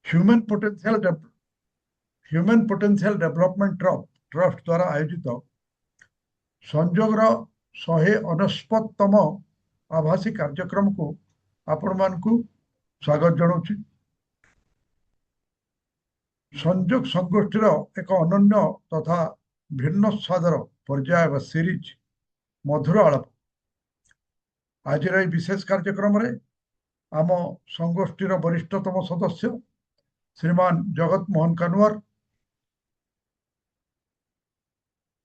Human potential development trust द्वारा आयोजित संजोगर 169तम आभासी कार्यक्रम को आपण मानकु स्वागत जनाऊँ। संजोग संगोष्ठीर एक अनन्य तथा भिन्न स्वादर पर्याय सीरीज मधुर आलाप आज विशेष कार्यक्रम रे आम संगोष्ठीर वरिष्ठतम सदस्य श्रीमान जगत मोहन कानवर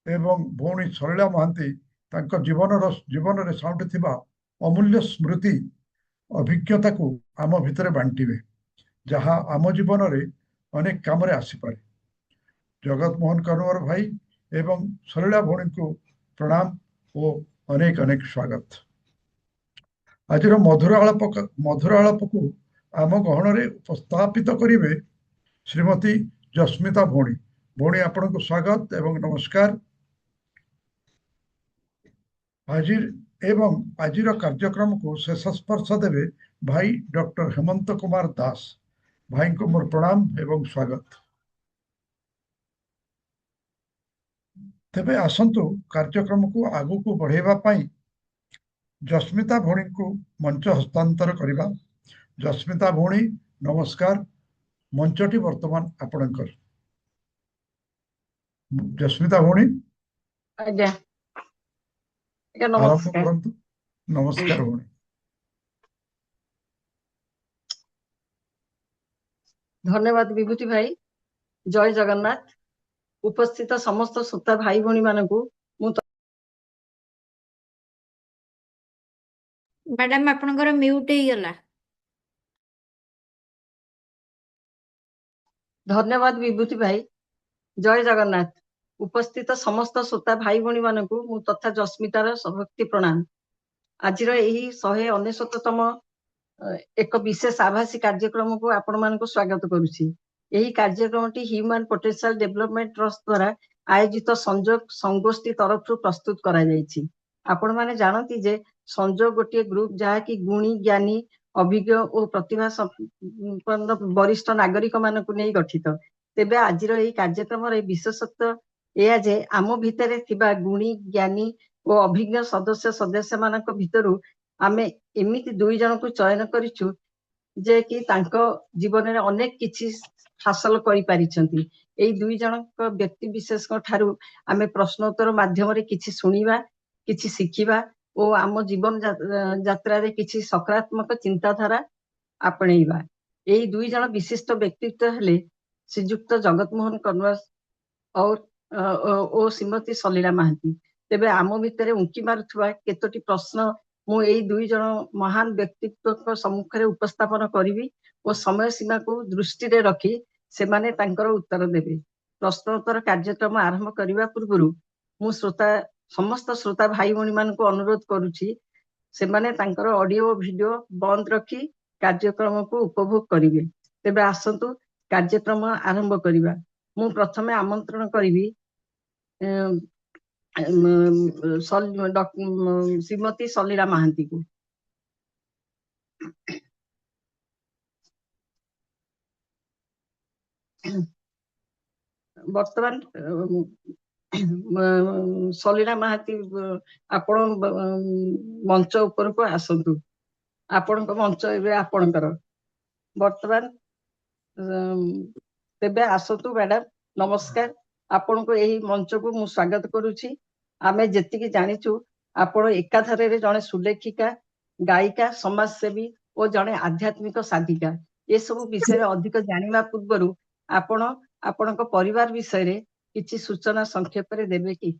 एवं भौणी सलिला महांती तांको जीवन रे साउंटिथिबा अमूल्य स्मृति अभिज्ञता को आम भितर बांटिबे जहाँ आम जीवन रे अनेक काम रे आसी पारे। जगत मोहन कानवर भाई एवं सलिला भौणी को प्रणाम और अनेक अनेक स्वागत। आज मधुर आलाप को आम गहन रे उपस्थापित करिवे श्रीमती जस्मिता भौणी। भौणी आपण को स्वागत एवं नमस्कार। आजिर कार्यक्रम को शेष स्पर्श देवे भाई डॉक्टर हेमंत कुमार दास। भाई को मोर प्रणाम एवं स्वागत। तेबे आसंतु कार्यक्रम को आगु को बढ़ेबा पाई जस्मिता भौणी को मंच हस्तांतर करिबा। जस्मिता भौणी नमस्कार। मंचटी वर्तमान आपणकर। जस्मिता भौणी आज्ञा आरंभ नमस्कार। करंतु। नमस्कार भौणी। धन्यवाद विभूति भाई। जय जगन्नाथ। उपस्थित समस्त श्रोता भाई भौणी मानकु मैडम आपनकर म्यूट ही गला। धन्यवाद विभूति भाई। जय जगन्नाथ। उपस्थित समस्त श्रोता भाई भौणी मानकु मु तथा जस्मितार भक्ति प्रणाम। आजिर एही 169तम एक विशेष आभासी कार्यक्रम को आपण मानकु स्वागत करूछि। एही कार्यक्रमटी ह्यूमन पोटेंशियल डेवलपमेंट ट्रस्ट द्वारा आयोजित संजोग संगोष्ठी तरफ प्रस्तुत करा जायछि। आपण माने जानती जे संजोग गोटे ग्रुप जहा कि गुणी ज्ञानी अभिज्ञ और प्रतिभा संपन्न वरिष्ठ नागरिक मानकु नै गठित। तेबे आजिर एही कार्यक्रम रे विशेषत्व एया जे आम भितरे थिबा गुणी ज्ञानी और अभिज्ञ सदस्य मानक भितरु आमे एमिति दुई जन को चयन करिछु जे कि तांको जीवन रे अनेक किछि हासिल करि पारिछंती। एई दुई जन को व्यक्ति विशेष को ठारू आमे प्रश्नोत्तर माध्यम रे किछि सुनिबा किछि सिखिबा और आम जीवन यात्रा रे किछि सकारात्मक चिंताधारा आपणेबा। एई दुई जन विशिष्ट व्यक्तित्व हेले श्रीयुक्त जगत मोहन कनवर और श्रीमती सलिला महांती। तेबे आम भितरे उंकी मारुथुवा केतोटी प्रश्न मु एई दुई जन महान व्यक्तित्व को सम्मुख रे उपस्थापन करिवि और समय सीमा को दृष्टि रे रखी से माने तांकर उत्तर देबे। प्रश्नोत्तर कार्यक्रम आरंभ करिवा पूर्वरु मु समस्त श्रोता भाई भौणी मान को अनुरोध करुछि से माने तांकर ऑडियो वीडियो बंद रखी कार्यक्रम को उपभोग करिवे। तेबे आसंतु कार्यक्रम आरंभ करिवा। मु प्रथमे आमंत्रण करिवि श्रीमती सलिला महांती को। वर्तमान सलिला महांती आपण मंच ऊपर को आसंतु। आपण को मंच एबे आपणकर वर्तमान। तेबे आसंतु मैडम नमस्कार। आपण को एही मंच को मु स्वागत करूछि। आमे जेतिकी जानिछु आपण एकाधारे रे जणे सुलेखिका गायिका समाजसेवी और जणे आध्यात्मिक साधिका ए सब विषय अधिक जानिबा पूर्वरु आपण आपणक परिवार विषय रे किछि सूचना संक्षेप रे देबे की?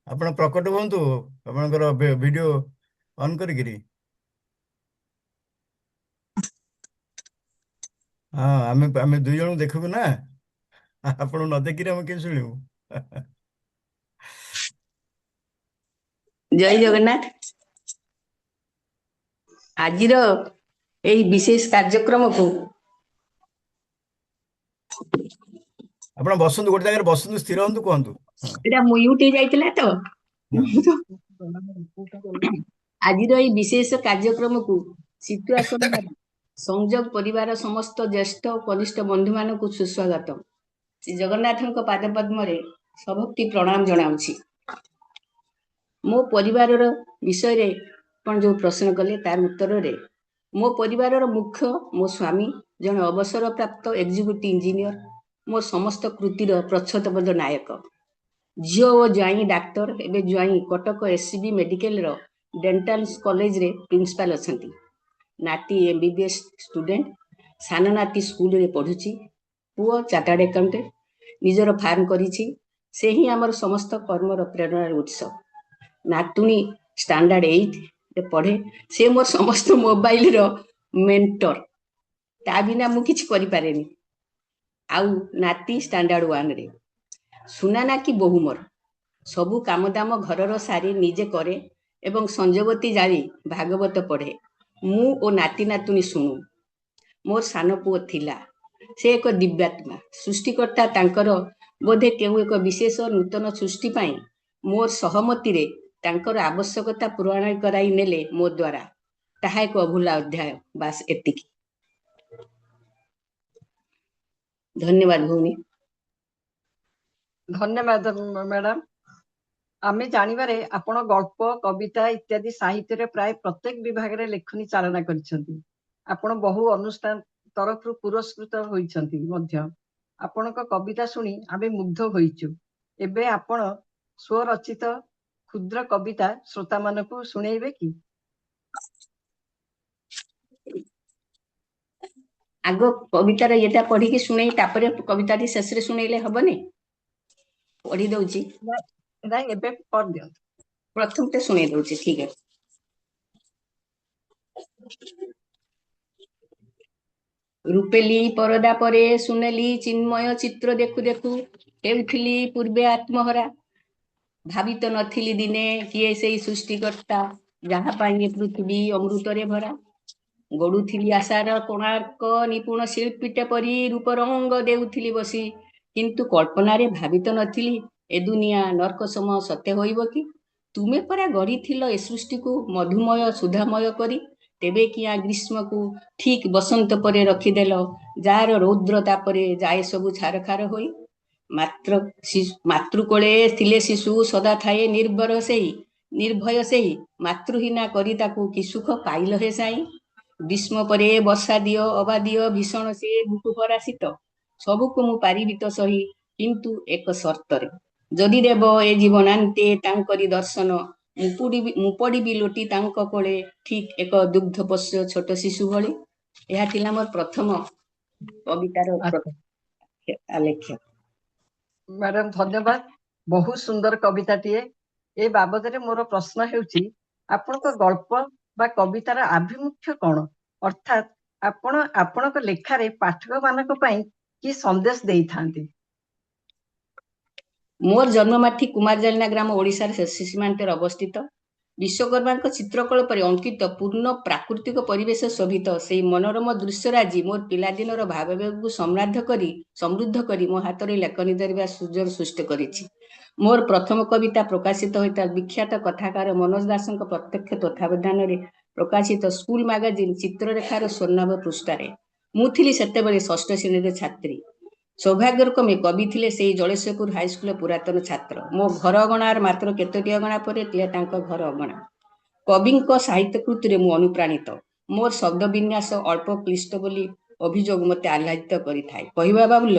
आपण प्रकट होंतु आपनकर वीडियो ऑन करिगिरी। हाँ आमे दुई जन देखबु ना आपण न देखिरे हम के सुनिबु। जय जगन्नाथ। आजिर एही विशेष कार्यक्रम को आपण बसंतु गोटे जगह बसंतु स्थिर होंतु कहंतु। ଏଇଟା ମ୍ୟୁଟ୍ ହେଇଯାଇଥିଲା ତ। ଆଜିର ଏହି ବିଶେଷ କାର୍ଯ୍ୟକ୍ରମକୁ ସିଚୁଏସନ ସଂଯୋଗ ପରିବାର ସମସ୍ତ ଜ୍ୟେଷ୍ଠ ଓ କନିଷ୍ଠ ବନ୍ଧୁମାନଙ୍କୁ ସୁସ୍ୱାଗତ। ଶ୍ରୀ ଜଗନ୍ନାଥଙ୍କ ପାଦ ପଦ୍ମରେ ସଭକ୍ତି ପ୍ରଣାମ ଜଣାଉଛି। ମୋ ପରିବାରର ବିଷୟରେ ଆପଣ ଯୋଉ ପ୍ରଶ୍ନ କଲେ ତାର ଉତ୍ତରରେ, ମୋ ପରିବାରର ମୁଖ୍ୟ ମୋ ସ୍ୱାମୀ, ଜଣେ ଅବସରପ୍ରାପ୍ତ ଏକ୍ଜିକ୍ୟୁଟିଭ ଇଞ୍ଜିନିୟର, ମୋ ସମସ୍ତ କୃତିର ପ୍ରଚ୍ଛଦବଦ୍ଧ ନାୟକ। ଝିଅ ଓ ଜ୍ୱାଇଁ ଡାକ୍ତର, ଏବେ ଜ୍ୱାଇଁ କଟକ SCB ମେଡିକାଲର ଡେଣ୍ଟାଲ କଲେଜରେ ପ୍ରିନ୍ସିପାଲ ଅଛନ୍ତି। ନାତି MBBS ଷ୍ଟୁଡେଣ୍ଟ, ସାନ ନାତି ସ୍କୁଲରେ ପଢୁଛି। ପୁଅ ଚାର୍ଟାର୍ଡ ଆକାଉଣ୍ଟାଣ୍ଟ, ନିଜର ଫାର୍ମ କରିଛି। ସେ ହିଁ ଆମର ସମସ୍ତ କର୍ମର ପ୍ରେରଣାର ଉତ୍ସ। ନାତୁଣୀ ଷ୍ଟାଣ୍ଡାର୍ଡ 8ରେ ପଢେ। ସେ ମୋର ସମସ୍ତ ମୋବାଇଲର ମେଣ୍ଟର। ତା ବିନା ମୁଁ କିଛି କରିପାରେନି। ଆଉ ନାତି ଷ୍ଟାଣ୍ଡାର୍ଡ 1ରେ। ସୁନାନା କି ବୋହୂ ମୋର। ସବୁ କାମଦାମ ଘରର ସାରି ନିଜେ କରେ ଏବଂ ସଞ୍ଜବତୀ ଜାଳି ଭାଗବତ ପଢେ। ମୁଁ ଓ ନାତି ନାତୁଣୀ ଶୁଣୁ। ମୋର ସାନ ପୁଅ ଥିଲା, ସେ ଏକ ଦିବ୍ୟାତ୍ମା। ସୃଷ୍ଟିକର୍ତ୍ତା ତାଙ୍କର ବୋଧେ କେଉଁ ଏକ ବିଶେଷ ନୂତନ ସୃଷ୍ଟି ପାଇଁ ମୋର ସହମତିରେ ତାଙ୍କର ଆବଶ୍ୟକତା ପୂରଣ କରାଇ ନେଲେ ମୋ ଦ୍ୱାରା। ତାହା ଏକ ଅଭୁଲା ଅଧ୍ୟାୟ। ବାସ୍ ଏତିକି। ଧନ୍ୟବାଦ ଭଉଣୀ। ଧନ୍ୟବାଦ ମ୍ୟାଡାମ। ଆମେ ଜାଣିବାରେ ଆପଣ ଗଳ୍ପ, କବିତା ଇତ୍ୟାଦି ସାହିତ୍ୟରେ ପ୍ରାୟ ପ୍ରତ୍ୟେକ ବିଭାଗରେ ଲେଖନୀ ଚାଳନା କରିଛନ୍ତି। ଆପଣ ବହୁ ଅନୁଷ୍ଠାନ ତରଫରୁ ପୁରସ୍କୃତ ହୋଇଛନ୍ତି ମଧ୍ୟ। ଆପଣଙ୍କ କବିତା ଶୁଣି ଆମେ ମୁଗ୍ଧ ହୋଇଛୁ। ଏବେ ଆପଣ ସ୍ୱରଚିତ କ୍ଷୁଦ୍ର କବିତା ଶ୍ରୋତାମାନଙ୍କୁ ଶୁଣେଇବେ କି? ଆଗ କବିତାର ଇଏଟା ପଢିକି ଶୁଣେଇ, ତାପରେ କବିତାଟି ଶେଷରେ ଶୁଣେଇଲେ ହବନି? ପଢି ଦଉଛି, ନାଇଁ ଏବେ କରିଦିଅନ୍ତୁ। ପ୍ରଥମଟେ ଶୁଣେଇ ଦଉଛି, ଠିକ ଅଛି। ରୂପେଲି ପରଦା ପରେ ସୁନେଲି ଚିନ୍ମୟ ଚିତ୍ର ଦେଖୁ ଦେଖୁ ହେଉଥିଲି ପୂର୍ବେ ଆତ୍ମହରା। ଭାବି ତ ନଥିଲି ଦିନେ କିଏ ସେଇ ସୃଷ୍ଟିକର୍ତ୍ତା, ଯାହା ପାଇଁ ଏ ପୃଥିବୀ ଅମୃତରେ ଭରା। ଗଢୁଥିଲି ଆଶାର କୋଣାର୍କ, ନିପୁଣ ଶିଳ୍ପୀଟେ ପରି ରୂପ ରଙ୍ଗ ଦେଉଥିଲି ବସି। କିନ୍ତୁ କଳ୍ପନାରେ ଭାବି ତ ନଥିଲି ଏ ଦୁନିଆ ନର୍କ ସମ ସତ୍ୟ ହୋଇବ କି? ତୁମେ ପରା ଗଢିଥିଲ ଏ ସୃଷ୍ଟିକୁ ମଧୁମୟ ସୁଧାମୟ କରି। ତେବେ କିଆଁ ଗ୍ରୀଷ୍ମକୁ ଠିକ ବସନ୍ତ ପରେ ରଖିଦେଲ, ଯାହାର ରୌଦ୍ର ତାପରେ ଯାଏ ସବୁ ଛାରଖାର ହୋଇ। ମାତୃକୋଳେ ଥିଲେ ଶିଶୁ ସଦା ଥାଏ ନିର୍ଭୟ ସେଇ ମାତୃହୀନା କରି ତାକୁ କି ସୁଖ ପାଇଲ ହେ ସାଇଁ। ଗ୍ରୀଷ୍ମ ପରେ ବର୍ଷା ଦିଅ ଅବା ଦିଅ ଭୀଷଣ ସେ ବୁକୁ ଭରା ଶୀତ, ସବୁକୁ ମୁଁ ପାରିବି ତ ସହି, କିନ୍ତୁ ଏକ ସର୍ତ୍ତରେ। ଯଦି ଦେବ ଏ ଜୀବନାନ୍ତେ ତାଙ୍କରି ଦର୍ଶନ, ମୁଁ ପଡ଼ିବି ଲୋଟି ତାଙ୍କ କୋଳେ ଠିକ ଏକ ଦୁଗ୍ଧ ପୋଷ୍ୟ ଛୋଟ ଶିଶୁ ଭଳି। ଏହା ଥିଲା ମୋର ପ୍ରଥମ କବିତାର ଆଲେଖ୍ୟ। ମ୍ୟାଡାମ ଧନ୍ୟବାଦ। ବହୁତ ସୁନ୍ଦର କବିତାଟିଏ। ଏ ବାବଦରେ ମୋର ପ୍ରଶ୍ନ ହେଉଛି, ଆପଣଙ୍କ ଗଳ୍ପ ବା କବିତାର ଆଭିମୁଖ୍ୟ କଣ? ଅର୍ଥାତ୍ ଆପଣ ଆପଣଙ୍କ ଲେଖାରେ ପାଠକ ମାନଙ୍କ ପାଇଁ କି ସନ୍ଦେଶ ଦେଇଥାନ୍ତି? ମୋର ଜନ୍ମମାଟି କୁମାରଜାଳିନା ଗ୍ରାମ ଓଡ଼ିଶାର ଶେଷ ସୀମାନ୍ତରେ ଅବସ୍ଥିତ। ବିଶ୍ୱକର୍ମାଙ୍କ ଚିତ୍ରକଳ୍ପରେ ଅଙ୍କିତ ପୂର୍ଣ୍ଣ ପ୍ରାକୃତିକ ପରିବେଶ ଶୋଭିତ ସେହି ମନୋରମ ଦୃଶ୍ୟରାଜି ମୋର ପିଲାଦିନର ଭାବାବେଗକୁ ସମୃଦ୍ଧ କରି ମୋ ହାତରେ ଲେଖନୀ ଧରିବା ସୁଯୋଗ ସୃଷ୍ଟି କରିଛି। ମୋର ପ୍ରଥମ କବିତା ପ୍ରକାଶିତ ହୋଇଥିଲା ବିଖ୍ୟାତ କଥାକାର ମନୋଜ ଦାସଙ୍କ ପ୍ରତ୍ୟକ୍ଷ ତତ୍ତ୍ୱାବଧାନରେ ପ୍ରକାଶିତ ସ୍କୁଲ ମାଗାଜିନ୍ ଚିତ୍ରରେଖାର ସ୍ୱର୍ଣ୍ଣାଭ ପୃଷ୍ଠାରେ। ମୁଁ ଥିଲି ସେତେବେଳେ 6ଠ ଶ୍ରେଣୀର ଛାତ୍ରୀ। ସୌଭାଗ୍ୟକ୍ରମେ କବି ଥିଲେ ସେଇ ଜଳେଶ୍ୱରପୁର ହାଇସ୍କୁଲର ପୁରାତନ ଛାତ୍ର। ମୋ ଘର ଅଗଣାର ମାତ୍ର କେତୋଟି ଅଗଣା ପରେ ଥିଲା ତାଙ୍କ ଘର ଅଗଣା। କବିଙ୍କ ସାହିତ୍ୟ କୃତିରେ ମୁଁ ଅନୁପ୍ରାଣିତ। ମୋର ଶବ୍ଦ ବିନ୍ୟାସ ଅଳ୍ପ କ୍ଲିଷ୍ଟ ବୋଲି ଅଭିଯୋଗ ମୋତେ ଆହ୍ଲାଦିତ କରିଥାଏ। କହିବା ବାବୁଲ,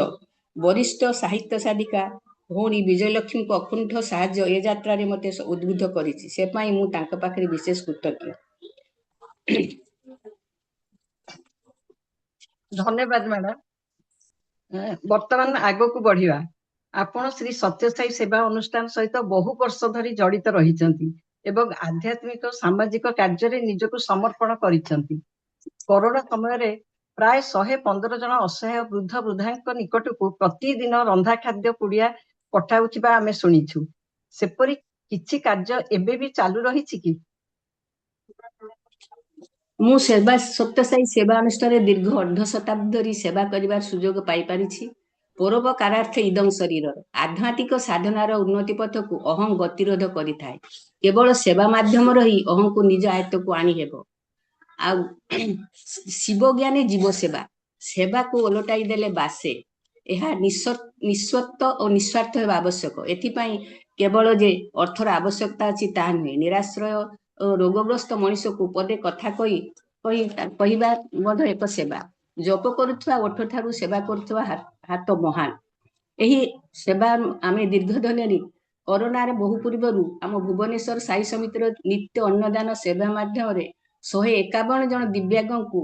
ବରିଷ୍ଠ ସାହିତ୍ୟ ସାଧିକା ଭଉଣୀ ବିଜୟଲକ୍ଷ୍ମୀଙ୍କ ଅକୁଣ୍ଠ ସାହାଯ୍ୟ ଏ ଯାତ୍ରାରେ ମୋତେ ଉଦ୍ବୁଦ୍ଧ କରିଛି। ସେ ପାଇଁ ମୁଁ ତାଙ୍କ ପାଖରେ ବିଶେଷ କୃତଜ୍ଞ। ଧନ୍ୟବାଦ ମ୍ୟାଡାମ। ବର୍ତ୍ତମାନ ଆଗକୁ ବଢିବା। ଆପଣ ଶ୍ରୀ ସତ୍ୟସାଇ ସେବା ଅନୁଷ୍ଠାନ ସହିତ ବହୁ ବର୍ଷ ଧରି ଜଡିତ ରହିଛନ୍ତି ଏବଂ ଆଧ୍ୟାତ୍ମିକ ସାମାଜିକ କାର୍ଯ୍ୟରେ ନିଜକୁ ସମର୍ପଣ କରିଛନ୍ତି। କରୋନା ସମୟରେ ପ୍ରାୟ 115 ଜଣ ଅସହାୟ ବୃଦ୍ଧ ବୃଦ୍ଧାଙ୍କ ନିକଟକୁ ପ୍ରତିଦିନ ରନ୍ଧା ଖାଦ୍ୟ ପୁଡ଼ିଆ ପଠାଉଥିବା ଆମେ ଶୁଣିଛୁ। ସେପରି କିଛି କାର୍ଯ୍ୟ ଏବେ ବି ଚାଲୁ ରହିଛି କି? ମୁଁ ସତ୍ୟସାଇ ସେବା ଅନୁଷ୍ଠାନରେ ଦୀର୍ଘ 1.5 ଶତାବ୍ଦୀ ଧରି ସେବା କରିବାର ସୁଯୋଗ ପାଇପାରିଛି। ପରୋପକାରାର୍ଥ ଇଦଂ ଶରୀରର ଆଧ୍ୟାତ୍ମିକ ସାଧନାର ଉନ୍ନତି ପଥକୁ ଅହଂ ଗତିରୋଧ କରିଥାଏ। କେବଳ ସେବା ମାଧ୍ୟମରେ ହିଁ ଅହଂକୁ ନିଜ ଆୟତ୍ତକୁ ଆଣି ହେବ। ଆଉ ଶିବ ଜ୍ଞାନୀ ଜୀବ ସେବା, ସେବାକୁ ଓଲଟାଇ ଦେଲେ ବାସେ। ଏହା ନିଃସ୍ୱତ୍ୱ ଓ ନିଃସ୍ୱାର୍ଥ ହେବା ଆବଶ୍ୟକ। ଏଥିପାଇଁ କେବଳ ଯେ ଅର୍ଥର ଆବଶ୍ୟକତା ଅଛି ତାହା ନୁହେଁ। ନିରାଶ୍ରୟ ଓ ରୋଗଗ୍ରସ୍ତ ମଣିଷକୁ ପଦେ କଥା କହିବା ମଧ୍ୟ ଏକ ସେବା। ଜପ କରୁଥିବା ଓଠ ଠାରୁ ସେବା କରୁଥିବା ହାତ ମହାନ। ଏହି ସେବା ଆମେ ଦୀର୍ଘ ଦିନରେ କରୋନାରେ ବହୁ ପୂର୍ବରୁ ଆମ ଭୁବନେଶ୍ୱର ସାଇ ସମିତିର ନିତ୍ୟ ଅନ୍ନଦାନ ସେବା ମାଧ୍ୟମରେ 151 ଜଣ ଦିବ୍ୟାଙ୍ଗଙ୍କୁ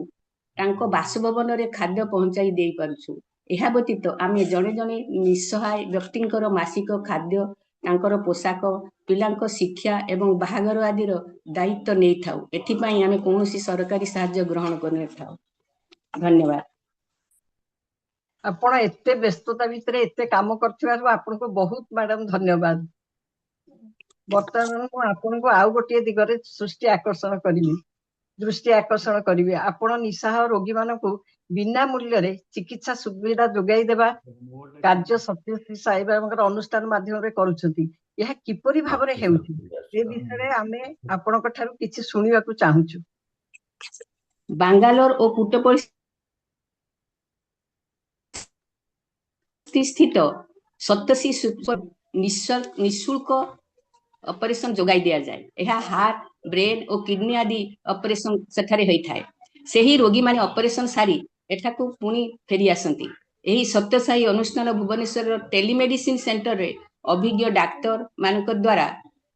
ତାଙ୍କ ବାସଭବନରେ ଖାଦ୍ୟ ପହଞ୍ଚାଇ ଦେଇପାରୁଛୁ। ଏହା ବ୍ୟତୀତ ଆମେ ଜଣେ ଜଣେ ନିଃସହାୟ ବ୍ୟକ୍ତିଙ୍କର ମାସିକ ଖାଦ୍ୟ, ତାଙ୍କର ପୋଷାକ, ପିଲାଙ୍କ ଶିକ୍ଷା ଏବଂ ବାହାଘର ଆଦିର ଦାୟିତ୍ୱ ନେଇଥାଉ। ଏଥିପାଇଁ ଆମେ କୌଣସି ସରକାରୀ ସାହାଯ୍ୟ ଗ୍ରହଣ କରିନଥାଉ। ଧନ୍ୟବାଦ। ଆପଣ ଏତେ ବ୍ୟସ୍ତତା ଭିତରେ ଏତେ କାମ କରିଥିବାରୁ ଆପଣଙ୍କୁ ବହୁତ ମ୍ୟାଡାମ ଧନ୍ୟବାଦ। ବର୍ତ୍ତମାନ ମୁଁ ଆପଣଙ୍କୁ ଆଉ ଗୋଟିଏ ଦିଗରେ ଦୃଷ୍ଟି ଆକର୍ଷଣ କରିବି। ଆପଣ ନିଃସହାୟ ରୋଗୀମାନଙ୍କୁ ବିନା ମୂଲ୍ୟରେ ଚିକିତ୍ସା ସୁବିଧା ଯୋଗାଇ ଦେବା କାର୍ଯ୍ୟ ସତ୍ୟଶ୍ରୀ ସାଇବାବାଙ୍କର ଅନୁଷ୍ଠାନ ମାଧ୍ୟମରେ କରୁଛନ୍ତି। ଏହା କିପରି ଭାବରେ ହେଉଛି ଏ ବିଷୟରେ ଆମେ ଆପଣଙ୍କ ଠାରୁ କିଛି ଶୁଣିବାକୁ ଚାହୁଁଛୁ। ବାଙ୍ଗାଲୋର ଓ ପୁଟ୍ଟପର୍ତ୍ତୀ ସ୍ଥିତ ସପ୍ତର୍ଷି ନିଃଶୁଳ୍କ ଅପରେସନ ଯୋଗାଇ ଦିଆଯାଏ। ଏହା ହାର୍ଟ, ବ୍ରେନ୍ ଓ କିଡନୀ ଆଦି ଅପରେସନ ସେଠାରେ ହୋଇଥାଏ। ସେହି ରୋଗୀମାନେ ଅପରେସନ ସାରି ଏଠାକୁ ପୁଣି ଫେରି ଆସନ୍ତି। ଏହି ସତ୍ୟସାଇ ଅନୁଷ୍ଠାନ ଭୁବନେଶ୍ୱରର ଟେଲିମେଡିସିନ ସେଣ୍ଟରରେ ଅଭିଜ୍ଞ ଡାକ୍ତର ମାନଙ୍କ ଦ୍ୱାରା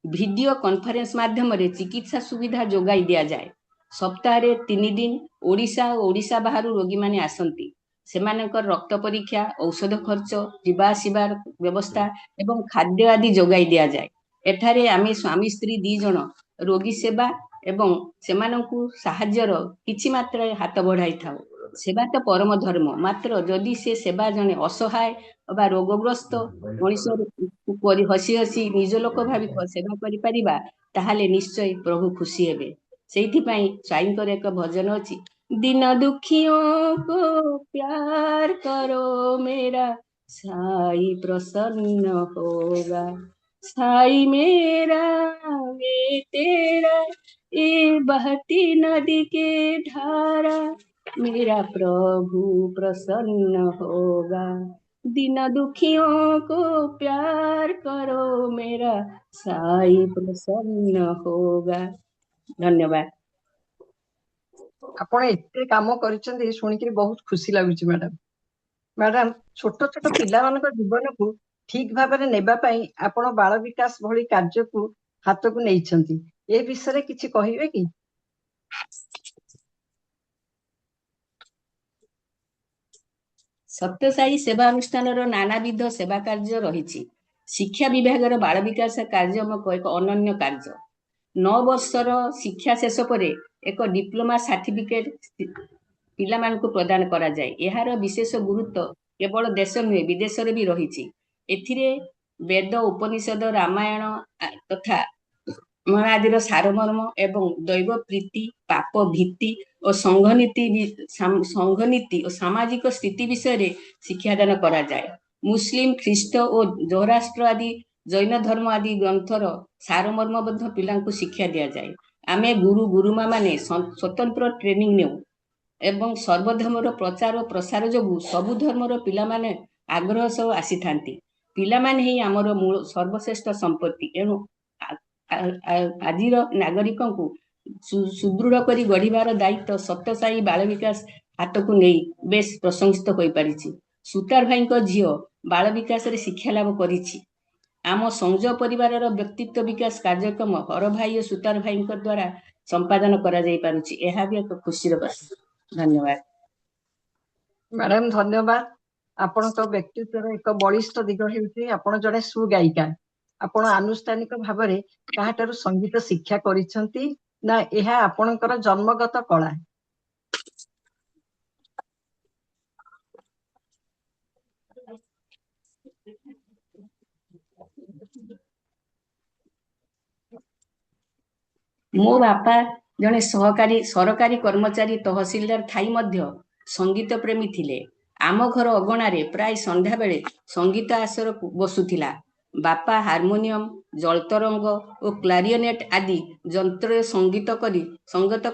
ଭିଡିଓ କନଫରେନ୍ସ ମାଧ୍ୟମରେ ଚିକିତ୍ସା ସୁବିଧା ଯୋଗାଇ ଦିଆଯାଏ। ସପ୍ତାହରେ 3 ଦିନ ଓଡ଼ିଶା ଓ ଓଡ଼ିଶା ବାହାରୁ ରୋଗୀମାନେ ଆସନ୍ତି। ସେମାନଙ୍କର ରକ୍ତ ପରୀକ୍ଷା, ଔଷଧ ଖର୍ଚ୍ଚ, ଯିବା ଆସିବାର ବ୍ୟବସ୍ଥା ଏବଂ ଖାଦ୍ୟ ଆଦି ଯୋଗାଇ ଦିଆଯାଏ। ଏଠାରେ ଆମେ ସ୍ୱାମୀ ସ୍ତ୍ରୀ 2 ଜଣ ରୋଗୀ ସେବା ଏବଂ ସେମାନଙ୍କୁ ସାହାଯ୍ୟର କିଛି ମାତ୍ରାରେ ହାତ ବଢାଇଥାଉ। ସେବା ତ ପରମ ଧର୍ମ, ମାତ୍ର ଯଦି ସେ ସେବା ଜଣେ ଅସହାୟ ବା ରୋଗଗ୍ରସ୍ତ ମଣିଷ ହସି ହସି ନିଜ ଲୋକ ଭାବି ସେବା କରିପାରିବା, ତାହେଲେ ନିଶ୍ଚୟ ପ୍ରଭୁ ଖୁସି ହେବେ। ସେଇଥିପାଇଁ ସ୍ୱାଇଙ୍କର ଏକ ଭଜନ ଅଛି, ଦିନ ଦୁଃଖୀଓ को प्यार करो मेरा साई प्रसन्न होगा। साई मेरा मैं तेरा ये बहती नदी के धारा, मेरा प्रभु प्रसन्न होगा। दिन दुखियों को प्यार करो मेरा साई प्रसन्न होगा। धन्यवाद। ଆପଣ ଏତେ କାମ କରିଛନ୍ତି ଶୁଣିକିରି ବହୁତ ଖୁସି ଲାଗୁଛି ମ୍ୟାଡାମ। ମ୍ୟାଡାମ, ଛୋଟ ଛୋଟ ପିଲାମାନଙ୍କ ଜୀବନକୁ ଠିକ ଭାବରେ ନେବା ପାଇଁ ଆପଣ ବାଳ ବିକାଶ ଭଳି କାର୍ଯ୍ୟକୁ ହାତକୁ ନେଇଛନ୍ତି। ଏ ବିଷୟରେ କିଛି କହିବେ କି? ସତ୍ୟସାଇ ସେବା ଅନୁଷ୍ଠାନର ନାନାବିଧ ସେବା କାର୍ଯ୍ୟ ରହିଛି। ଶିକ୍ଷା ବିଭାଗର ବାଳ ବିକାଶ କାର୍ଯ୍ୟକ୍ରମ ଏକ ଅନନ୍ୟ କାର୍ଯ୍ୟ। 9 ବର୍ଷର ଶିକ୍ଷା ଶେଷ ପରେ ଏକ ଡିପ୍ଲୋମା ସାର୍ଟିଫିକେଟ ପିଲାମାନଙ୍କୁ ପ୍ରଦାନ କରାଯାଏ। ଏହାର ବିଶେଷ ଗୁରୁତ୍ୱ କେବଳ ଦେଶ ନୁହେଁ ବିଦେଶରେ ବି ରହିଛି। ଏଥିରେ ବେଦ, ଉପନିଷଦ, ରାମାୟଣ ତଥା ମହାଦିର ସାରମର୍ମ ଏବଂ ଦୈବ ପ୍ରୀତି, ପାପ ଭୀତି ଓ ସଂଘନୀତି ଓ ସାମାଜିକ ସ୍ଥିତି ବିଷୟରେ ଶିକ୍ଷାଦାନ କରାଯାଏ। ମୁସଲିମ, ଖ୍ରୀଷ୍ଟ ଓ ଜୋହରାଷ୍ଟ୍ର ଆଦି ଜୈନ ଧର୍ମ ଆଦି ଗ୍ରନ୍ଥର ସାରମର୍ମ ମଧ୍ୟ ପିଲାଙ୍କୁ ଶିକ୍ଷା ଦିଆଯାଏ। ଆମେ ଗୁରୁମା ମାନେ ସ୍ୱତନ୍ତ୍ର ଟ୍ରେନିଂ ନେଉ ଏବଂ ସର୍ବଧର୍ମର ପ୍ରଚାର ଓ ପ୍ରସାର ଯୋଗୁଁ ସବୁ ଧର୍ମର ପିଲାମାନେ ଆଗ୍ରହ ସହ ଆସିଥାନ୍ତି। ପିଲାମାନେ ହିଁ ଆମର ସର୍ବଶ୍ରେଷ୍ଠ ସମ୍ପତ୍ତି। ଏଣୁ ଆଜିର ନାଗରିକଙ୍କୁ ସୁଦୃଢ କରି ଗଢିବାର ଦାୟିତ୍ୱ ସତ୍ୟସାଇ ବାଳ ବିକାଶ ହାତକୁ ନେଇ ବେଶ ପ୍ରଶଂସିତ ହୋଇପାରିଛି। ସୁତାର ଭାଇଙ୍କ ଝିଅ ବାଳ ବିକାଶରେ ଶିକ୍ଷା ଲାଭ କରିଛି। ଆମ ସଂଯୋଗ ପରିବାରର ବ୍ୟକ୍ତିତ୍ୱ ବିକାଶ କାର୍ଯ୍ୟକ୍ରମ ହର ଭାଇ ଓ ସୁତାର ଭାଇଙ୍କ ଦ୍ୱାରା ସମ୍ପାଦନ କରାଯାଇ ପାରୁଛି। ଏହା ବି ଏକ ଖୁସିର କଥା। ଧନ୍ୟବାଦ। ମ୍ୟାଡାମ ଧନ୍ୟବାଦ। ଆପଣଙ୍କ ବ୍ୟକ୍ତିତ୍ୱର ଏକ ବଳିଷ୍ଠ ଦିଗ ହେଉଛି ଆପଣ ଜଣେ ସୁଗାୟିକା। ଆପଣ ଆନୁଷ୍ଠାନିକ ଭାବରେ କାହାଠାରୁ ସଙ୍ଗୀତ ଶିକ୍ଷା କରିଛନ୍ତି ନା ଏହା ଆପଣଙ୍କର ଜନ୍ମଗତ କଳା? ମୋ ବାପା ଜଣେ ସରକାରୀ କର୍ମଚାରୀ ତହସିଲଦାର ଥାଇ ମଧ୍ୟ ସଙ୍ଗୀତ ପ୍ରେମୀ ଥିଲେ। ଆମ ଘର ଅଗଣାରେ ପ୍ରାୟ ସନ୍ଧ୍ୟା ବେଳେ ସଙ୍ଗୀତ ଆସର ବସୁଥିଲା। ବାପା ହାରମୋନିୟମ, ଜଳତରଙ୍ଗ ଓ କ୍ଲାରିନେଟ୍ ଆଦି ଯନ୍ତ୍ରରେ ସଙ୍ଗୀତ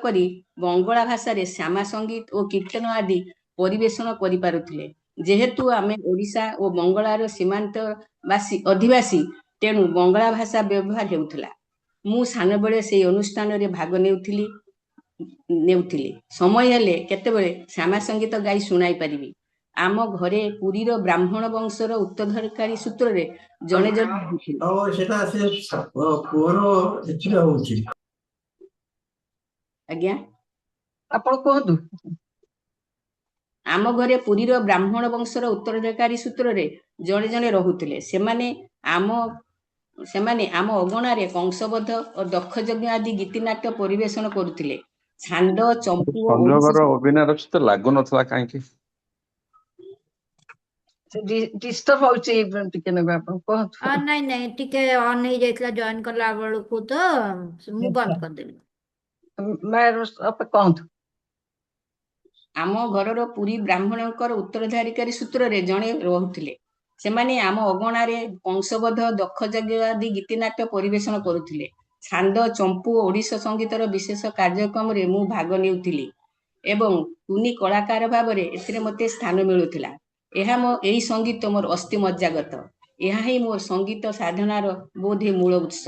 କରି ବଙ୍ଗଳା ଭାଷାରେ ଶ୍ୟାମା ସଙ୍ଗୀତ ଓ କୀର୍ତ୍ତନ ଆଦି ପରିବେଷଣ କରିପାରୁଥିଲେ। ଯେହେତୁ ଆମେ ଓଡ଼ିଶା ଓ ବଙ୍ଗଳାର ସୀମାନ୍ତ ଅଧିବାସୀ, ତେଣୁ ବଙ୍ଗଳା ଭାଷା ବ୍ୟବହାର ହେଉଥିଲା। ମୁଁ ସାନବେଳେ ସେହି ଅନୁଷ୍ଠାନରେ ଭାଗ ନେଉଥିଲି। ସମୟ ହେଲେ କେତେବେଳେ ଶ୍ୟାମା ସଙ୍ଗୀତ ଗାଇ ଶୁଣାଇ ପାରିବି। ଆମ ଘରେ ପୁରୀର ବ୍ରାହ୍ମଣ ବଂଶର ଉତ୍ତରାଧିକାରୀ ସୂତ୍ରରେ ଜଣେ ରହୁଥିଲେ। ସେଟା ସେ ପୁଅର ଏଥିରେ ହଉଛି। ଆଜ୍ଞା, ଆପଣ କୁହନ୍ତୁ। ଆମ ଘରେ ପୁରୀର ବ୍ରାହ୍ମଣ ବଂଶର ଉତ୍ତରାଧିକାରୀ ସୂତ୍ରରେ ଜଣେ ରହୁଥିଲେ। ସେମାନେ ଆମ ଅଗଣାରେ କଂସବଦ୍ଧ ଓ ଦକ୍ଷଯଜ୍ଞ ଆଦି ଗୀତିନାଟ୍ୟ ପରିବେଷଣ କରୁଥିଲେ। ଛାନ୍ଦ, ଚମ୍ପୁ ଓ ସଂଯୋଗର ଅଭିନୟର ସହିତ ଲାଗୁନଥିଲା କାହିଁକି? ଡିଷ୍ଟର୍ବ ହଉଛି ଟିକେ ନେବେ ଆପଣ କୁହନ୍ତୁ। ନାଇଁ ନାଇଁ ଟିକେ ଅନ୍ ହେଇଯାଇଥିଲା ଜଏନ୍ କଲା ବେଳକୁ ତ ମୁଁ ବନ୍ଦ କରିଦେଲି। କୁହନ୍ତୁ। ଆମ ଘରର ପୁରୀ ବ୍ରାହ୍ମଣଙ୍କର ଉତ୍ତରାଧିକାରୀ ସୂତ୍ରରେ ଜଣେ ରହୁଥିଲେ। ସେମାନେ ଆମ ଅଗଣାରେ କଂସବଦ୍ଧ, ଦକ୍ଷଯଜ୍ଞ ଆଦି ଗୀତିନାଟ୍ୟ ପରିବେଷଣ କରୁଥିଲେ। ଛାନ୍ଦ, ଚମ୍ପୁ ଓ ଓଡ଼ିଶା ସଙ୍ଗୀତର ବିଶେଷ କାର୍ଯ୍ୟକ୍ରମରେ ମୁଁ ଭାଗ ନେଉଥିଲି ଏବଂ କୁନି କଳାକାର ଭାବରେ ଏଥିରେ ମୋତେ ସ୍ଥାନ ମିଳୁଥିଲା। ଏହି ସଙ୍ଗୀତ ମୋର ଅସ୍ଥି ମଜ୍ଜାଗତ। ଏହା ହିଁ ମୋର ସଙ୍ଗୀତ ସାଧନାର ବୋଧେ ମୂଳ ଉତ୍ସ।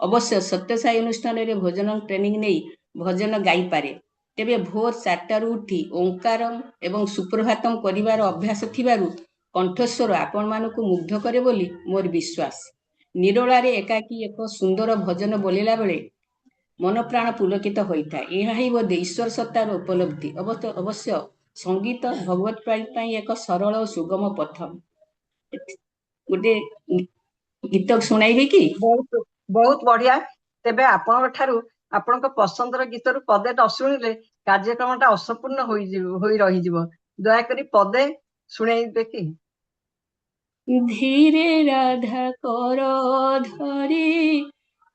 ଅବଶ୍ୟ ସତ୍ୟସାଇ ଅନୁଷ୍ଠାନରେ ଭଜନ ଟ୍ରେନିଂ ନେଇ ଭଜନ ଗାଇପାରେ। ତେବେ ଭୋର 4ଟାରୁ ଉଠି ଓଙ୍କାରମ୍ ଏବଂ ସୁପ୍ରଭାତମ୍ କରିବାର ଅଭ୍ୟାସ ଥିବାରୁ କଣ୍ଠସ୍ୱର ଆପଣମାନଙ୍କୁ ମୁଗ୍ଧ କରେ ବୋଲି ମୋର ବିଶ୍ୱାସ। ନିରୋଳାରେ ଏକାକୀ ଏକ ସୁନ୍ଦର ଭଜନ ବୋଲିଲା ବେଳେ ମନ ପ୍ରାଣ ପୁଲକିତ ହୋଇଥାଏ। ଏହା ହିଁ ବୋଧେ ଈଶ୍ୱର ସତ୍ତାର ଉପଲବ୍ଧି। ଅବଶ୍ୟ ସଙ୍ଗୀତ ଭଗବତ ପ୍ରାପ୍ତି ପାଇଁ ଏକ ସରଳ ଓ ସୁଗମ ପଥ। ଗୋଟେ ଗୀତ ଶୁଣାଇବି କି? ବହୁତ ବହୁତ ବଢିଆ। ତେବେ ଆପଣଙ୍କ ଠାରୁ ଆପଣଙ୍କ ପସନ୍ଦର ଗୀତରୁ ପଦେ ନ ଶୁଣିଲେ କାର୍ଯ୍ୟକ୍ରମଟା ଅସମ୍ପୂର୍ଣ୍ଣ ହୋଇ ରହିଯିବ। ଦୟାକରି ପଦେ ଶୁଣେଇବେ କି? ଧୀରେ ରାଧା କର ଧରି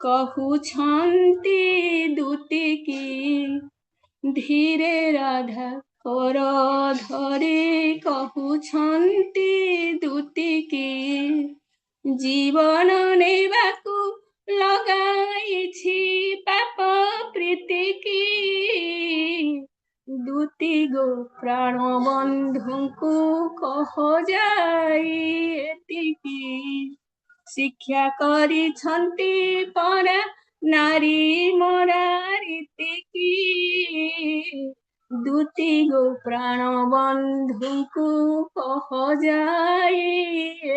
କହୁଛନ୍ତି ଦୁତିକି, ଧୀରେ ରାଧା କର ଧରି କହୁଛନ୍ତି ଦୁତିକି, ଜୀବନ ନେବାକୁ ଲଗାଇଛି ପାପ ପ୍ରୀତିକି, ଦୁତି ଗୋ ପ୍ରାଣ ବନ୍ଧୁଙ୍କୁ କହ ଯାଇ ଏତିକି, ଶିକ୍ଷା କରିଛନ୍ତି ପରା ନାରୀ ମରା ରୀତିକି, ଦୁତି ଗୋ ପ୍ରାଣ ବନ୍ଧୁଙ୍କୁ କହ ଯାଇ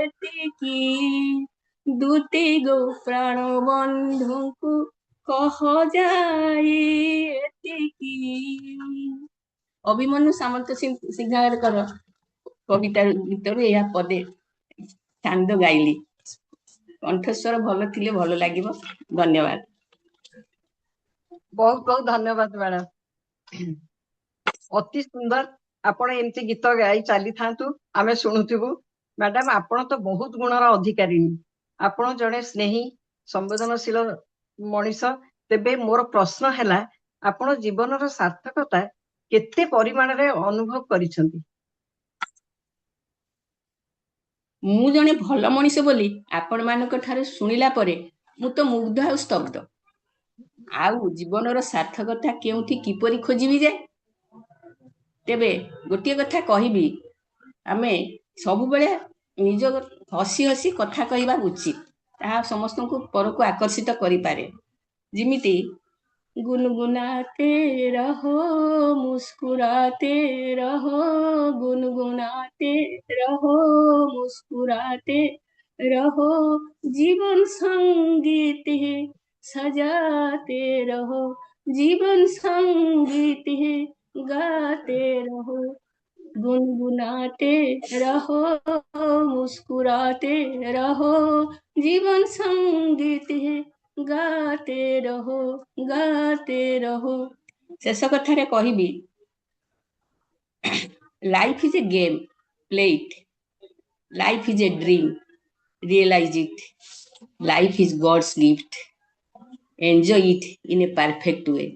ଏତିକି, ଦୁତି ଗୋ ପ୍ରାଣ ବନ୍ଧୁଙ୍କୁ କହ ଯାଇ ଏତିକି। ଅଭିମନ୍ୟୁ ସାମନ୍ତ ସିଂହାରଙ୍କର କବିତା ଗୀତରୁ ଏହା ପଦେ ଛାନ୍ଦ ଗାଇଲି। କଣ୍ଠସ୍ୱର ଭଲ ଥିଲେ ଭଲ ଲାଗିବ। ଧନ୍ୟବାଦ। ବହୁତ ବହୁତ ଧନ୍ୟବାଦ ମ୍ୟାଡାମ। ଅତି ସୁନ୍ଦର। ଆପଣ ଏମିତି ଗୀତ ଗାଇ ଚାଲିଥାନ୍ତୁ, ଆମେ ଶୁଣୁଥିବୁ। ମ୍ୟାଡାମ, ଆପଣ ତ ବହୁତ ଗୁଣର ଅଧିକାରିଣୀ। ଆପଣ ଜଣେ ସ୍ନେହୀ, ସମ୍ବେଦନଶୀଳ ମଣିଷ। ତେବେ ମୋର ପ୍ରଶ୍ନ ହେଲା, ଆପଣ ଜୀବନର ସାର୍ଥକତା କେତେ ପରିମାଣରେ ଅନୁଭବ କରିଛନ୍ତି? ମୁଁ ଜଣେ ଭଲ ମଣିଷ ବୋଲି ଆପଣମାନଙ୍କ ଠାରୁ ଶୁଣିଲା ପରେ ମୁଁ ତ ମୁଗ୍ଧ ଆଉ ସ୍ତବ୍ଧ। ଆଉ ଜୀବନର ସାର୍ଥକତା କେଉଁଠି କିପରି ଖୋଜିବି ଯେ? ତେବେ ଗୋଟିଏ କଥା କହିବି, ଆମେ ସବୁବେଳେ ନିଜ ହସି ହସି କଥା କହିବା ଉଚିତ। ତାହା ସମସ୍ତଙ୍କୁ ପରକୁ ଆକର୍ଷିତ କରିପାରେ। ଯେମିତି गुनगुनाते रहो, मुस्कुराते रहो, गुनगुनाते रहो, मुस्कुराते रहो, जीवन संगीत है सजाते रहो, जीवन संगीत है गाते रहो, गुनगुनाते रहो, मुस्कुराते रहो, जीवन संगीत है गाते रहो, गाते रहो। शेष कथारे कहबी, life is a game, play it, life is a dream, realise it, life is God's gift, enjoy it in a perfect way,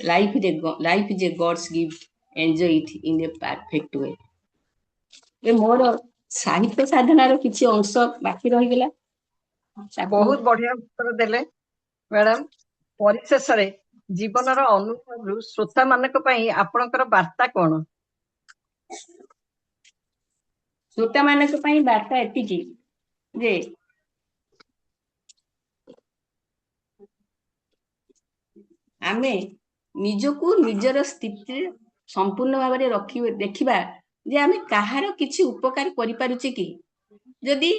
life is a God's gift, enjoy it in a perfect way. ଏ ମୋର ସାହିତ୍ୟ ସାଧନାର କିଛି ଅଂଶ ବାକି ରହିଗଲା ତାକୁ ବହୁତ ବଢିଆ ଉତ୍ତର ଦେଲେ ମ୍ୟାଡାମ। ପରିଶେଷରେ ଜୀବନର ଅନୁଭବରୁ ଶ୍ରୋତା ମାନଙ୍କ ପାଇଁ ଆପଣଙ୍କର ବାର୍ତ୍ତା କଣ? ଶ୍ରୋତାମାନଙ୍କ ପାଇଁ ବାର୍ତ୍ତା ଏତିକି ଯେ ଆମେ ନିଜକୁ ନିଜର ସ୍ଥିତିରେ ସମ୍ପୂର୍ଣ୍ଣ ଭାବରେ ଦେଖିବା ଯେ ଆମେ କାହାର କିଛି ଉପକାର କରିପାରୁଛେ କି। ଯଦି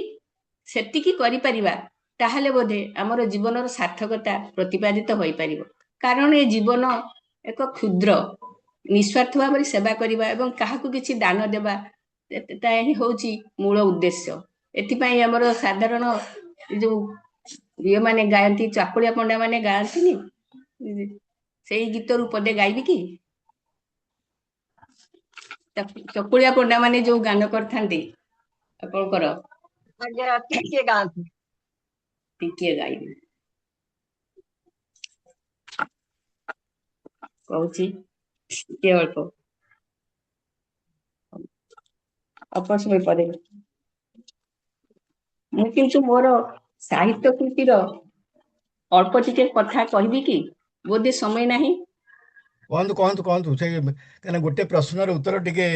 ସେତିକି କରିପାରିବା ତାହେଲେ ବୋଧେ ଆମର ଜୀବନର ସାର୍ଥକତା ପ୍ରତିପାଦିତ ହୋଇପାରିବ। କାରଣ ଏ ଜୀବନ ଏକ କ୍ଷୁଦ୍ର ନିସ୍ୱାର୍ଥ ଭାବରେ ସେବା କରିବା ଏବଂ କାହାକୁ କିଛି ଦାନ ଦେବା ତାହା ହିଁ ହେଉଛି ମୂଳ ଉଦ୍ଦେଶ୍ୟ। ଏଥିପାଇଁ ଆମର ସାଧାରଣ ଯୋଉ ଇଏମାନେ ଗାଆନ୍ତି, ଚାକୁଳିଆ ପଣ୍ଡା ମାନେ ଗାଆନ୍ତିନି, ସେଇ ଗୀତରୁ ପଦେ ଗାଇବି କି? ଚକୁଳିଆ ପଣ୍ଡା ମାନେ ଯୋଉ ଗାନ କରିଥାନ୍ତି ଆପଣଙ୍କର, ଆଜ୍ଞା ଟିକେ ଗାଆନ୍ତୁ। ଟିକେ ଗାଇବି କହୁଛି, ଟିକେ ଅଳ୍ପ ସମୟ ପରେ। ମୁଁ କିନ୍ତୁ ମୋର ସାହିତ୍ୟ କୃତିର ଅଳ୍ପ ଟିକେ କଥା କହିବି କି? ବୋଧେ ସମୟ ନାହିଁ। କୁହନ୍ତୁ କୁହନ୍ତୁ କୁହନ୍ତୁ ସେଇ କାହିଁକିନା ଗୋଟେ ପ୍ରଶ୍ନର ଉତ୍ତର ଟିକେ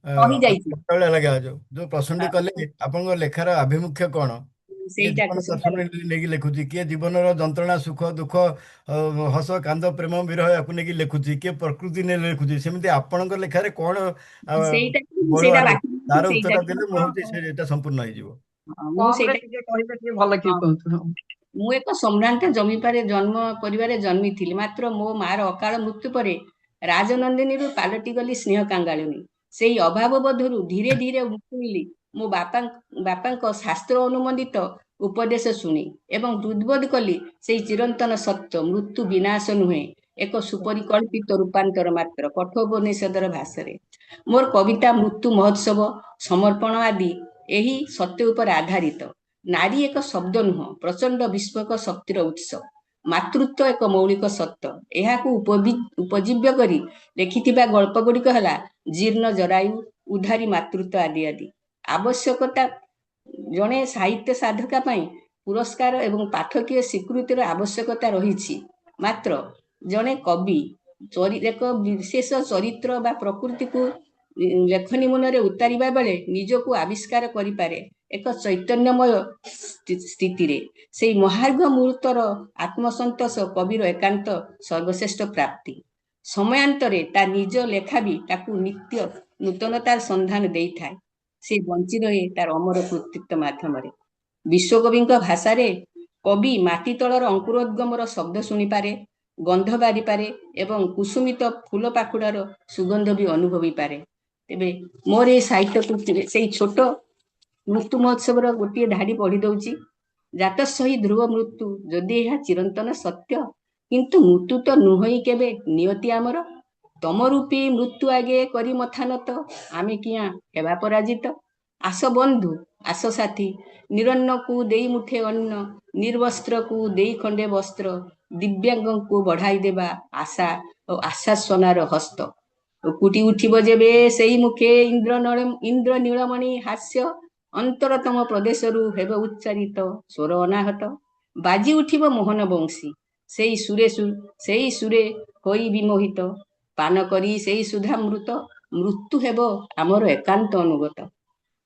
ରହିଯାଇଛି ଅଟଳ ଲାଗା ଯୋଉ ପ୍ରଶ୍ନଟି କଲେ ଆପଣଙ୍କ ଲେଖାର ଆଭିମୁଖ୍ୟ କଣ? କିଏ ଜୀବନ ସେଇଟାକୁ ଦର୍ଶନ ନେଇକି ଲେଖୁଛି, କିଏ ଜୀବନର ଯନ୍ତ୍ରଣା ସୁଖ ଦୁଃଖ ହସ କାନ୍ଦ ପ୍ରେମ ବିରହ ୟାକୁ ନେଇକି ଲେଖୁଛି, କିଏ ପ୍ରକୃତି ନେଇ ଲେଖୁଛି। ସେମିତି ଆପଣଙ୍କ ଲେଖାରେ କଣ ବଳ ସେଇଟା ଆଣେ? ବାକି ତାର ସେଇଟା ଉତ୍ତର ଦେଲେ ମୁଁ ଭାବୁଛି ସେଇଟା ସମ୍ପୂର୍ଣ୍ଣ ହେଇଯିବ। ମୁଁ କମରେ ସେଇଟା ଟିକେ କହିଲେ ଟିକେ ଭଲ କି ହଁ, କୁହନ୍ତୁ। ମୁଁ ଏକ ସମ୍ଭ୍ରାନ୍ତ ପରିବାରରେ ଜନ୍ମିଥିଲି। ମାତ୍ର ମୋ ମାର ଅକାଳ ମୃତ୍ୟୁ ପରେ ରାଜନନ୍ଦିନୀରୁ ପାଲଟି ଗଲି ସ୍ନେହ କାଙ୍ଗାଳିନୀ। ସେଇ ଅଭାବ ବୋଧରୁ ଧୀରେ ଧୀରେ ମୁକୁଳିଲି ମୋ ବାପାଙ୍କ ଶାସ୍ତ୍ର ଅନୁମୋଦିତ ଉପଦେଶ ଶୁଣି ଏବଂ ହୃଦବୋଧ କଲି ସେଇ ଚିରନ୍ତନ ସତ୍ୟ, ମୃତ୍ୟୁ ବିନାଶ ନୁହେଁ, ଏକ ସୁପରିକଳ୍ପିତ ରୂପାନ୍ତର ମାତ୍ର। କଠୋପନିଷଦର ଭାଷାରେ ମୋର କବିତା ମୃତ୍ୟୁ ମହୋତ୍ସବ, ସମର୍ପଣ ଆଦି ଏହି ସତ୍ୟ ଉପରେ ଆଧାରିତ। ନାରୀ ଏକ ଶବ୍ଦ ନୁହଁ, ପ୍ରଚଣ୍ଡ ବିସ୍ଫୋରକ ଶକ୍ତିର ଉତ୍ସ। ମାତୃତ୍ୱ ଏକ ମୌଳିକ ସତ୍ୟ। ଏହାକୁ ଉପଜୀବ୍ୟ କରି ଲେଖିଥିବା ଗଳ୍ପ ଗୁଡ଼ିକ ହେଲା ଜୀର୍ଣ୍ଣ ଜରାୟୁ, ଉଦ୍ଧାରୀ ମାତୃତ୍ୱ ଆଦି ଆଦି। ଆବଶ୍ୟକତା ଜଣେ ସାହିତ୍ୟ ସାଧକା ପାଇଁ ପୁରସ୍କାର ଏବଂ ପାଠକୀୟ ସ୍ୱୀକୃତିର ଆବଶ୍ୟକତା ରହିଛି। ମାତ୍ର ଜଣେ କବି ଏକ ବିଶେଷ ଚରିତ୍ର ବା ପ୍ରକୃତିକୁ ଲେଖନୀ ମୁନରେ ଉତାରିବା ବେଳେ ନିଜକୁ ଆବିଷ୍କାର କରିପାରେ ଏକ ଚୈତନ୍ୟମୟ ସ୍ଥିତିରେ। ସେଇ ମହାର୍ଘ ମୁହୂର୍ତ୍ତର ଆତ୍ମସନ୍ତୋଷ କବିର ଏକାନ୍ତ ସର୍ବଶ୍ରେଷ୍ଠ ପ୍ରାପ୍ତି। ସମୟାନ୍ତରେ ତା ନିଜ ଲେଖା ବି ତାକୁ ନିତ୍ୟ ନୂତନତାର ସନ୍ଧାନ ଦେଇଥାଏ। ସେ ବଞ୍ଚି ରହେ ତାର ଅମର କୃତିତ୍ୱ ମାଧ୍ୟମରେ। ବିଶ୍ୱକବିଙ୍କ ଭାଷାରେ କବି ମାଟି ତଳର ଅଙ୍କୁରୋଦ୍ଗମର ଶବ୍ଦ ଶୁଣିପାରେ, ଗନ୍ଧ ବାରିପାରେ ଏବଂ କୁସୁମିତ ଫୁଲ ପାଖୁଡାର ସୁଗନ୍ଧ ବି ଅନୁଭବି ପାରେ। ତେବେ ମୋର ଏଇ ସାହିତ୍ୟ କୃତିରେ ସେଇ ଛୋଟ ମୃତ୍ୟୁ ମହୋତ୍ସବର ଗୋଟିଏ ଧାଡି ପଢି ଦଉଛି। ଜାତସ୍ସହି ଧ୍ରୁବ ମୃତ୍ୟୁ, ଯଦି ଏହା ଚିରନ୍ତନ ସତ୍ୟ, କିନ୍ତୁ ମୃତ୍ୟୁ ତ ନୁହଁ କେବେ ନିୟତି ଆମର। ତମ ରୂପୀ ମୃତ୍ୟୁ ଆଗେ କରି ମଥାନତ, ଆମେ କିଆଁ ହେବା ପରାଜିତ। ଆସ ବନ୍ଧୁ ଆସ ସାଥୀ, ନିରନ୍ନକୁ ଦେଇ ମୁଠେ ଅନ୍ନ, ନିର୍ବସ୍ତ୍ରକୁ ଦେଇ ଖଣ୍ଡେ ବସ୍ତ୍ର, ଦିବ୍ୟାଙ୍ଗଙ୍କୁ ବଢାଇ ଦେବା ଆଶା ଓ ଆଶାସ୍ୱନାର ହସ୍ତ। ଉକୁଟି ଉଠିବ ଯେବେ ସେଇ ମୁଖେ ଇନ୍ଦ୍ର ନୀଳମଣି ହାସ୍ୟ, ଅନ୍ତରତମ ପ୍ରଦେଶରୁ ହେବ ଉଚ୍ଚାରିତ ସ୍ୱର ଅନାହତ। ବାଜି ଉଠିବ ମୋହନ ବଂଶୀ, ସେଇ ସୁରେ ହୋଇ ବିମୋହିତ, ପାନ କରି ସେଇ ସୁଧାମୃତ, ମୃତ୍ୟୁ ହେବ ଆମର ଏକାନ୍ତ ଅନୁଗତ।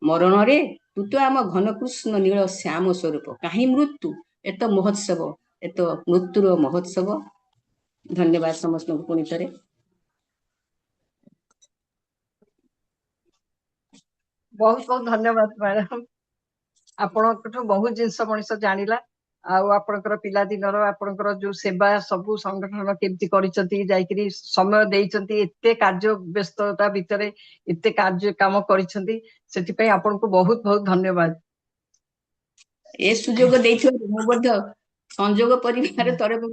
ମରଣରେ ତୁ ତ ଆମ ଘନକୃଷ୍ଣ ନୀଳ ଶ୍ୟାମ ସ୍ୱରୂପ, କାହିଁ ମୃତ୍ୟୁ ଏତ ମହୋତ୍ସବ, ଏତ ମୃତ୍ୟୁର ମହୋତ୍ସବ। ଧନ୍ୟବାଦ ସମସ୍ତଙ୍କୁ ପୁଣି ଥରେ। ବହୁତ ବହୁତ ଧନ୍ୟବାଦ ମ୍ୟାଡାମ। ଆପଣଙ୍କଠୁ ବହୁତ ଜିନିଷ ମଣିଷ ଜାଣିଲା। ଆଉ ଆପଣଙ୍କର ପିଲାଦିନର ଆପଣଙ୍କର ଯୋଉ ସେବା ସବୁ ସଂଗଠନ କେମିତି କରିଛନ୍ତି, ଯାଇକିରି ସମୟ ଦେଇଛନ୍ତି, ଏତେ କାର୍ଯ୍ୟ ବ୍ୟସ୍ତତା ଭିତରେ ଏତେ କାମ କରିଛନ୍ତି, ସେଥିପାଇଁ ଆପଣଙ୍କୁ ବହୁତ ବହୁତ ଧନ୍ୟବାଦ। ଏ ସୁଯୋଗ ଦେଇଥିବାରୁ ମୁଁ ମଧ୍ୟ ସଂଯୋଗ ପରିବାର ତରଫରୁ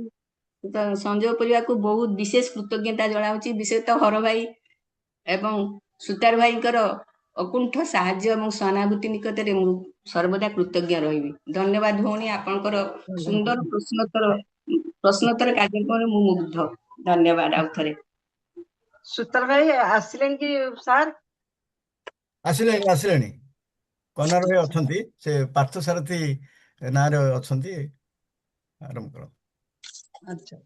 ସଂଯୋଗ ପରିବାରକୁ ବହୁତ ବିଶେଷ କୃତଜ୍ଞତା ଜଣାଉଛି। ବିଶେଷତଃ ହର ଭାଇ ଏବଂ ସୁତାର ଭାଇଙ୍କର ଅକୁଣ୍ଠ ସାହାଯ୍ୟ ଏବଂ ସହାନୁଭୂତି ନିକଟରେ ମୁଁ ସର୍ବଦା କୃତଜ୍ଞ ରହିବି। ଧନ୍ୟବାଦ ଭଉଣୀ, ଆପଣଙ୍କର ସୁନ୍ଦର ପ୍ରଶ୍ନୋତ୍ତର କାର୍ଯ୍ୟକ୍ରମରେ ମୁଁ ମୁଗ୍ଧ। ଧନ୍ୟବାଦ ଆଉ ଥରେ। ସୁତାର ଭାଇ ଆସିଲେଣି କି ସାର୍? ଆସିଲେଣି ଆସିଲେଣି କର୍ଣ୍ଣର ଭାଇ ଅଛନ୍ତି, ସେ ପାର୍ଥ ସାରଥୀ ନାଁରେ ଅଛନ୍ତି। ଆରମ୍ଭ କର। ଆଚ୍ଛା।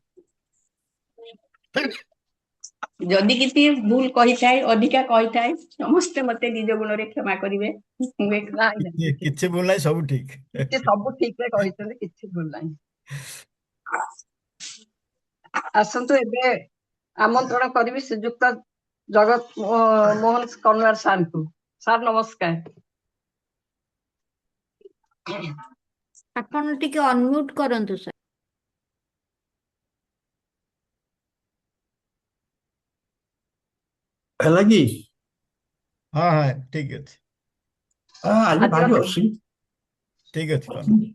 ଯଦି କିଛି ଭୁଲ କହିଥାଏ, ଅଧିକା କହିଥାଏ, ସମସ୍ତେ ମତେ ନିଜ ଗୁଣରେ କ୍ଷମା କରିବେ। ମୁଁ ଏକ ନାଇଁ ନାଇଁ, କିଛି ଭୁଲ ନାହିଁ, ସବୁ ଠିକ। କିଛି ସବୁ ଠିକରେ କହିଛନ୍ତି, କିଛି ଭୁଲ ନାହିଁ। ଆସନ୍ତୁ ଏବେ ଆମନ୍ତ୍ରଣ କରିବି ଶ୍ରୀଯୁକ୍ତ ଜଗତ ମୋହନ କନ୍ୱାର ସାର୍ଙ୍କୁ। ସାର୍ ନମସ୍କାର। ଆପଣ ଟିକେ ଅନମ୍ୟୁଟ କରନ୍ତୁ ସାର୍। ହେଲା କି? ହଁ ହଁ ଠିକ ଅଛି, ଆଜି ଭାରି ଆଜିର ଅସୁବିଧା। ଠିକ ଅଛି କର୍ଣ୍ଣର।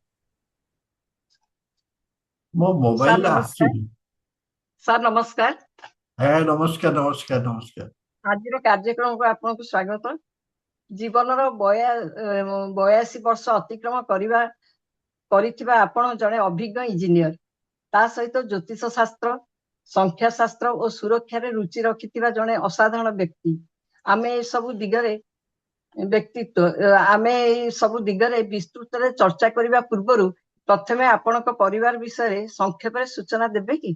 ମୋ ସାର୍ ମୋବାଇଲ ନମସ୍କାର। ଆସୁନି। ସାର୍ ନମସ୍କାର। ନମସ୍କାର ନମସ୍କାର ନମସ୍କାର। ଆଜିର କାର୍ଯ୍ୟକ୍ରମକୁ ଆପଣଙ୍କୁ ସ୍ୱାଗତ। ଜୀବନର 82 ବର୍ଷ ଅତିକ୍ରମ କରିଥିବା ଆପଣ ଜଣେ ଅଭିଜ୍ଞ ଇଞ୍ଜିନିୟର, ତା ସହିତ ଜ୍ୟୋତିଷ ଶାସ୍ତ୍ର, ସଂଖ୍ୟା ଶାସ୍ତ୍ର ଓ ସୁରକ୍ଷାରେ ରୁଚି ରଖିଥିବା ଜଣେ ଅସାଧାରଣ ବ୍ୟକ୍ତି। ଆମେ ଏସବୁ ଦିଗରେ ବିସ୍ତୃତରେ ଚର୍ଚ୍ଚା କରିବା ପୂର୍ବରୁ ପ୍ରଥମେ ଆପଣଙ୍କ ପରିବାର ବିଷୟରେ ସଂକ୍ଷେପରେ ସୂଚନା ଦେବେ କି?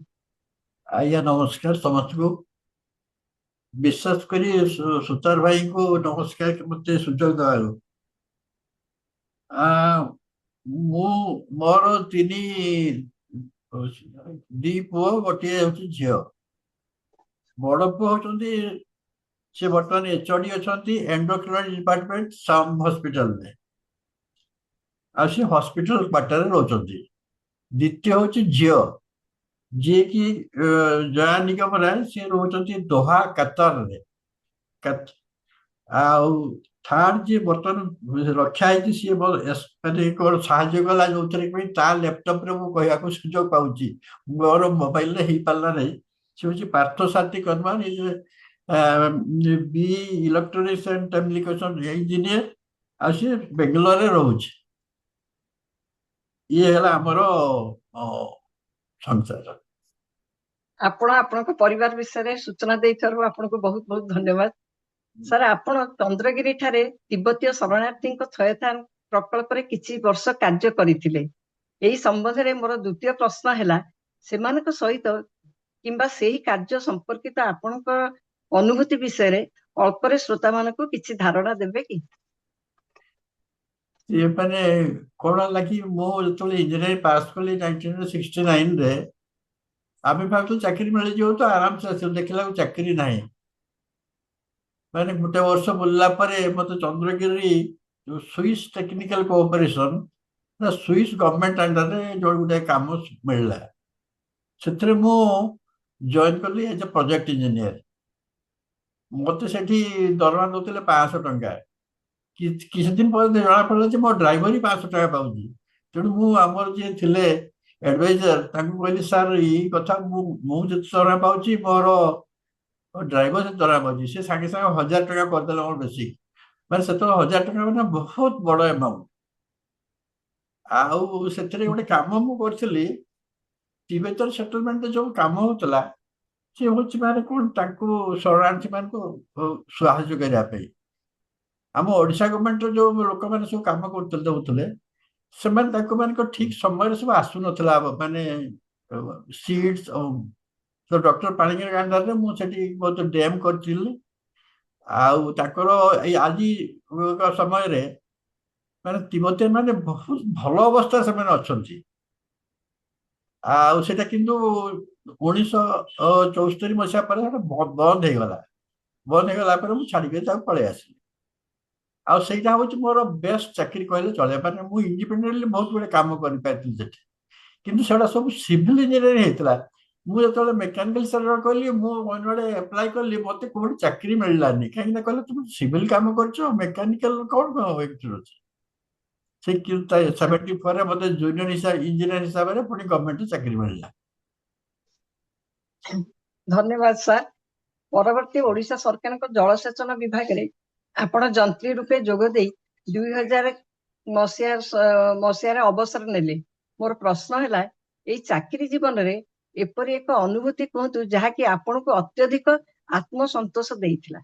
ଆଜ୍ଞା ନମସ୍କାର ସମସ୍ତଙ୍କୁ, ବିଶେଷ କରି ସୁତାର ଭାଇଙ୍କୁ ନମସ୍କାର ମତେ ସୁଯୋଗ ଦେବାରୁ। ମୋର ଦି ପୁଅ, ଗୋଟିଏ ହଉଛି ଝିଅ। ବଡ ପୁଅ ହଉଛନ୍ତି, ସେ ବର୍ତ୍ତମାନ HOD ଅଛନ୍ତି ଏଣ୍ଡୋକ୍ରାଇନ ଡିପାର୍ଟମେଣ୍ଟ ସାମ୍ ହସ୍ପିଟାଲରେ, ଆଉ ସେ ହସ୍ପିଟାଲ କ୍ୱାର୍ଟରରେ ରହୁଛନ୍ତି। ଦ୍ୱିତୀୟ ହଉଛି ଝିଅ, ଯିଏକି ଜୟା ନିଗମ ରାୟ, ସିଏ ରହୁଛନ୍ତି ଦୋହା କାତାରରେ। ଆଉ ଥାର୍ଡ ଯିଏ ବର୍ତ୍ତମାନ ରକ୍ଷା ହେଇଛି, ସିଏ ମାନେ କଣ ସାହାଯ୍ୟ କଲା, ଯୋଉଥିରେ କି ତା ଲ୍ୟାପଟପରେ ମୁଁ କହିବାକୁ ସୁଯୋଗ ପାଉଛି, ମୋର ମୋବାଇଲରେ ହେଇପାରିଲା ନାହିଁ। ସେ ହଉଛି ପାର୍ଥ ସାରଥୀ କନ୍ୱାର, ବି ଇଲେକ୍ଟ୍ରୋନିକ୍ସ ଆଣ୍ଡ କମ୍ୟୁନିକେସନ ଇଞ୍ଜିନିୟର, ଆଉ ସିଏ ବେଙ୍ଗଲୋରରେ ରହୁଛି। ଇଏ ହେଲା ଆମର ସଂସାର। ଆପଣ ଆପଣଙ୍କ ପରିବାର ବିଷୟରେ ସୂଚନା ଦେଇଥିବାରୁ ଆପଣଙ୍କୁ ବହୁତ ବହୁତ ଧନ୍ୟବାଦ। ସାର୍, ଆପଣ ଚନ୍ଦ୍ରଗିରି ଠାରେ ତିବ୍ବତୀୟ ଶରଣାର୍ଥୀଙ୍କ ଥଇଥାନ ପ୍ରକଳ୍ପରେ କିଛି ବର୍ଷ କାର୍ଯ୍ୟ କରିଥିଲେ। ଏହି ସମ୍ବନ୍ଧରେ ମୋର ଦ୍ୱିତୀୟ ପ୍ରଶ୍ନ ହେଲା, ସେମାନଙ୍କ ସହିତ କିମ୍ବା ସେହି କାର୍ଯ୍ୟ ସମ୍ପର୍କିତ ଆପଣଙ୍କ ଅନୁଭୂତି ବିଷୟରେ ଅଳ୍ପରେ ଶ୍ରୋତାମାନଙ୍କୁ କିଛି ଧାରଣା ଦେବେ କି? ଇଏ ମାନେ କଣ ହେଲା କି, ମୁଁ ଯେତେବେଳେ ଇଞ୍ଜିନିୟରିଂ ପାସ୍ କଲି 1969ରେ, ଆମେ ଭାବୁଛୁ ଚାକିରି ମିଳିଯିବ ତ ଆରାମସେ ଆସିବ, ଦେଖିଲାକୁ ଚାକିରି ନାହିଁ। ମାନେ ଗୋଟେ ବର୍ଷ ବୁଲିଲା ପରେ ମତେ Chandragiri Swiss technical cooperation, Swiss government ଅଣ୍ଡରରେ ଯୋଉ ଗୋଟେ କାମ ମିଳିଲା, ସେଥିରେ ମୁଁ ଜଏନ୍ କଲି ଏଜ୍ ଏ ପ୍ରୋଜେକ୍ଟ ଇଞ୍ଜିନିୟର। ମତେ ସେଠି ଦରମା ଦଉଥିଲେ 500 ଟଙ୍କା। କିଛି ଦିନ ପରେ ଜଣା ପଡ଼ିଲା ଯେ ମୋ ଡ୍ରାଇଭର ହିଁ 500 ଟଙ୍କା ପାଉଛି। ତେଣୁ ମୁଁ ଆମର ଯିଏ ଥିଲେ ଆଡଭାଇଜର, ତାଙ୍କୁ କହିଲି, ସାର୍ ଏଇ କଥା, ମୁଁ ଯେତେ ଦରମା ପାଉଛି, ମୋର ଡ୍ରାଇଭର ଯେତେ ଦରମା ପାଉଛି, ସେ ସାଙ୍ଗେ ସାଙ୍ଗେ 1000 ଟଙ୍କା କରିଦେଲେ ମୋର ବେଶୀ। ମାନେ ସେତେବେଳେ 1000 ଟଙ୍କା ମାନେ ବହୁତ ବଡ ଆମାଉଣ୍ଟ। ଆଉ ସେଥିରେ ଗୋଟେ କାମ ମୁଁ କରିଥିଲି, ତିବ୍ବତୀୟ ସେଟଲମେଣ୍ଟରେ ଯୋଉ କାମ ହଉଥିଲା, ସେ ହଉଛି ମାନେ କଣ, ତାଙ୍କୁ ଶରଣାର୍ଥୀ ମାନଙ୍କୁ ସାହାଯ୍ୟ କରିବା ପାଇଁ ଆମ ଓଡିଶା ଗଭର୍ଣ୍ଣମେଣ୍ଟର ଯୋଉ ଲୋକମାନେ ସବୁ କାମ କରୁଥିଲେ ଦଉଥିଲେ, ସେମାନେ ତାଙ୍କ ମାନଙ୍କ ଠିକ ସମୟରେ ସବୁ ଆସୁନଥିଲା, ମାନେ ସିଟ୍ସ। ତ ଡକ୍ଟର ପାଣିଗ୍ରାହୀ ଅଣ୍ଡରରେ ମୁଁ ସେଠି ବହୁତ ଡ୍ୟାମ୍ କରିଥିଲି। ଆଉ ତାଙ୍କର ଏଇ ଆଜି ସମୟରେ ମାନେ ତିବ୍ବତୀୟ ମାନେ ବହୁତ ଭଲ ଅବସ୍ଥାରେ ସେମାନେ ଅଛନ୍ତି। ଆଉ ସେଟା କିନ୍ତୁ 1974 ମସିହା ପରେ ସେଟା ବନ୍ଦ ହେଇଗଲା। ବନ୍ଦ ହେଇଗଲା ପରେ ମୁଁ ଛାଡିକି ତାକୁ ପଳେଇ ଆସିଲି। ଆଉ ସେଇଟା ହଉଛି ମୋର ବେଷ୍ଟ ଚାକିରି କହିଲେ ଚଳେ। ମାନେ ମୁଁ ଇଣ୍ଡିପେଣ୍ଡେଣ୍ଟଲି ବହୁତ ଗୁଡେ କାମ କରିପାରିଥିଲି ସେଠି, କିନ୍ତୁ ସେଗୁଡ଼ା ସବୁ ସିଭିଲ ଇଞ୍ଜିନିୟରିଂ ହେଇଥିଲା। ମୁଁ ଯେତେବେଳେ ମେକାନିକାଲ ସେକ୍ଟର କହିଲି, ମୁଁ ଅନ୍ୟଆଡେ ଆପ୍ଲାଏ କଲି, ମତେ କୋଉଠି ଚାକିରି ମିଳିଲାନି। କାହିଁକି ନା କହିଲେ, ତୁମେ ସିଭିଲ କାମ କରୁଛ, ମେକାନିକାଲ କଣ ଅଛି। ସେ 74 ମତେ ଜୁନିୟର ଇଞ୍ଜିନିୟର ହିସାବରେ ପୁଣି ଗଭର୍ଣ୍ଣମେଣ୍ଟ ଚାକିରି ମିଳିଲା। ଧନ୍ୟବାଦ ସାର୍। ପରବର୍ତ୍ତୀ ଓଡିଶା ସରକାରଙ୍କ ଜଳସେଚନ ବିଭାଗରେ ଆପଣ ଯନ୍ତ୍ରୀ ରୂପେ ଯୋଗ ଦେଇ 2000 ମସିହାରେ ଅବସର ନେଲେ। ମୋର ପ୍ରଶ୍ନ ହେଲା, ଏଇ ଚାକିରି ଜୀବନରେ ଏପରି ଏକ ଅନୁଭୂତି କୁହନ୍ତୁ ଯାହାକି ଆପଣଙ୍କୁ ଅତ୍ୟଧିକ ଆତ୍ମସନ୍ତୋଷ ଦେଇଥିଲା।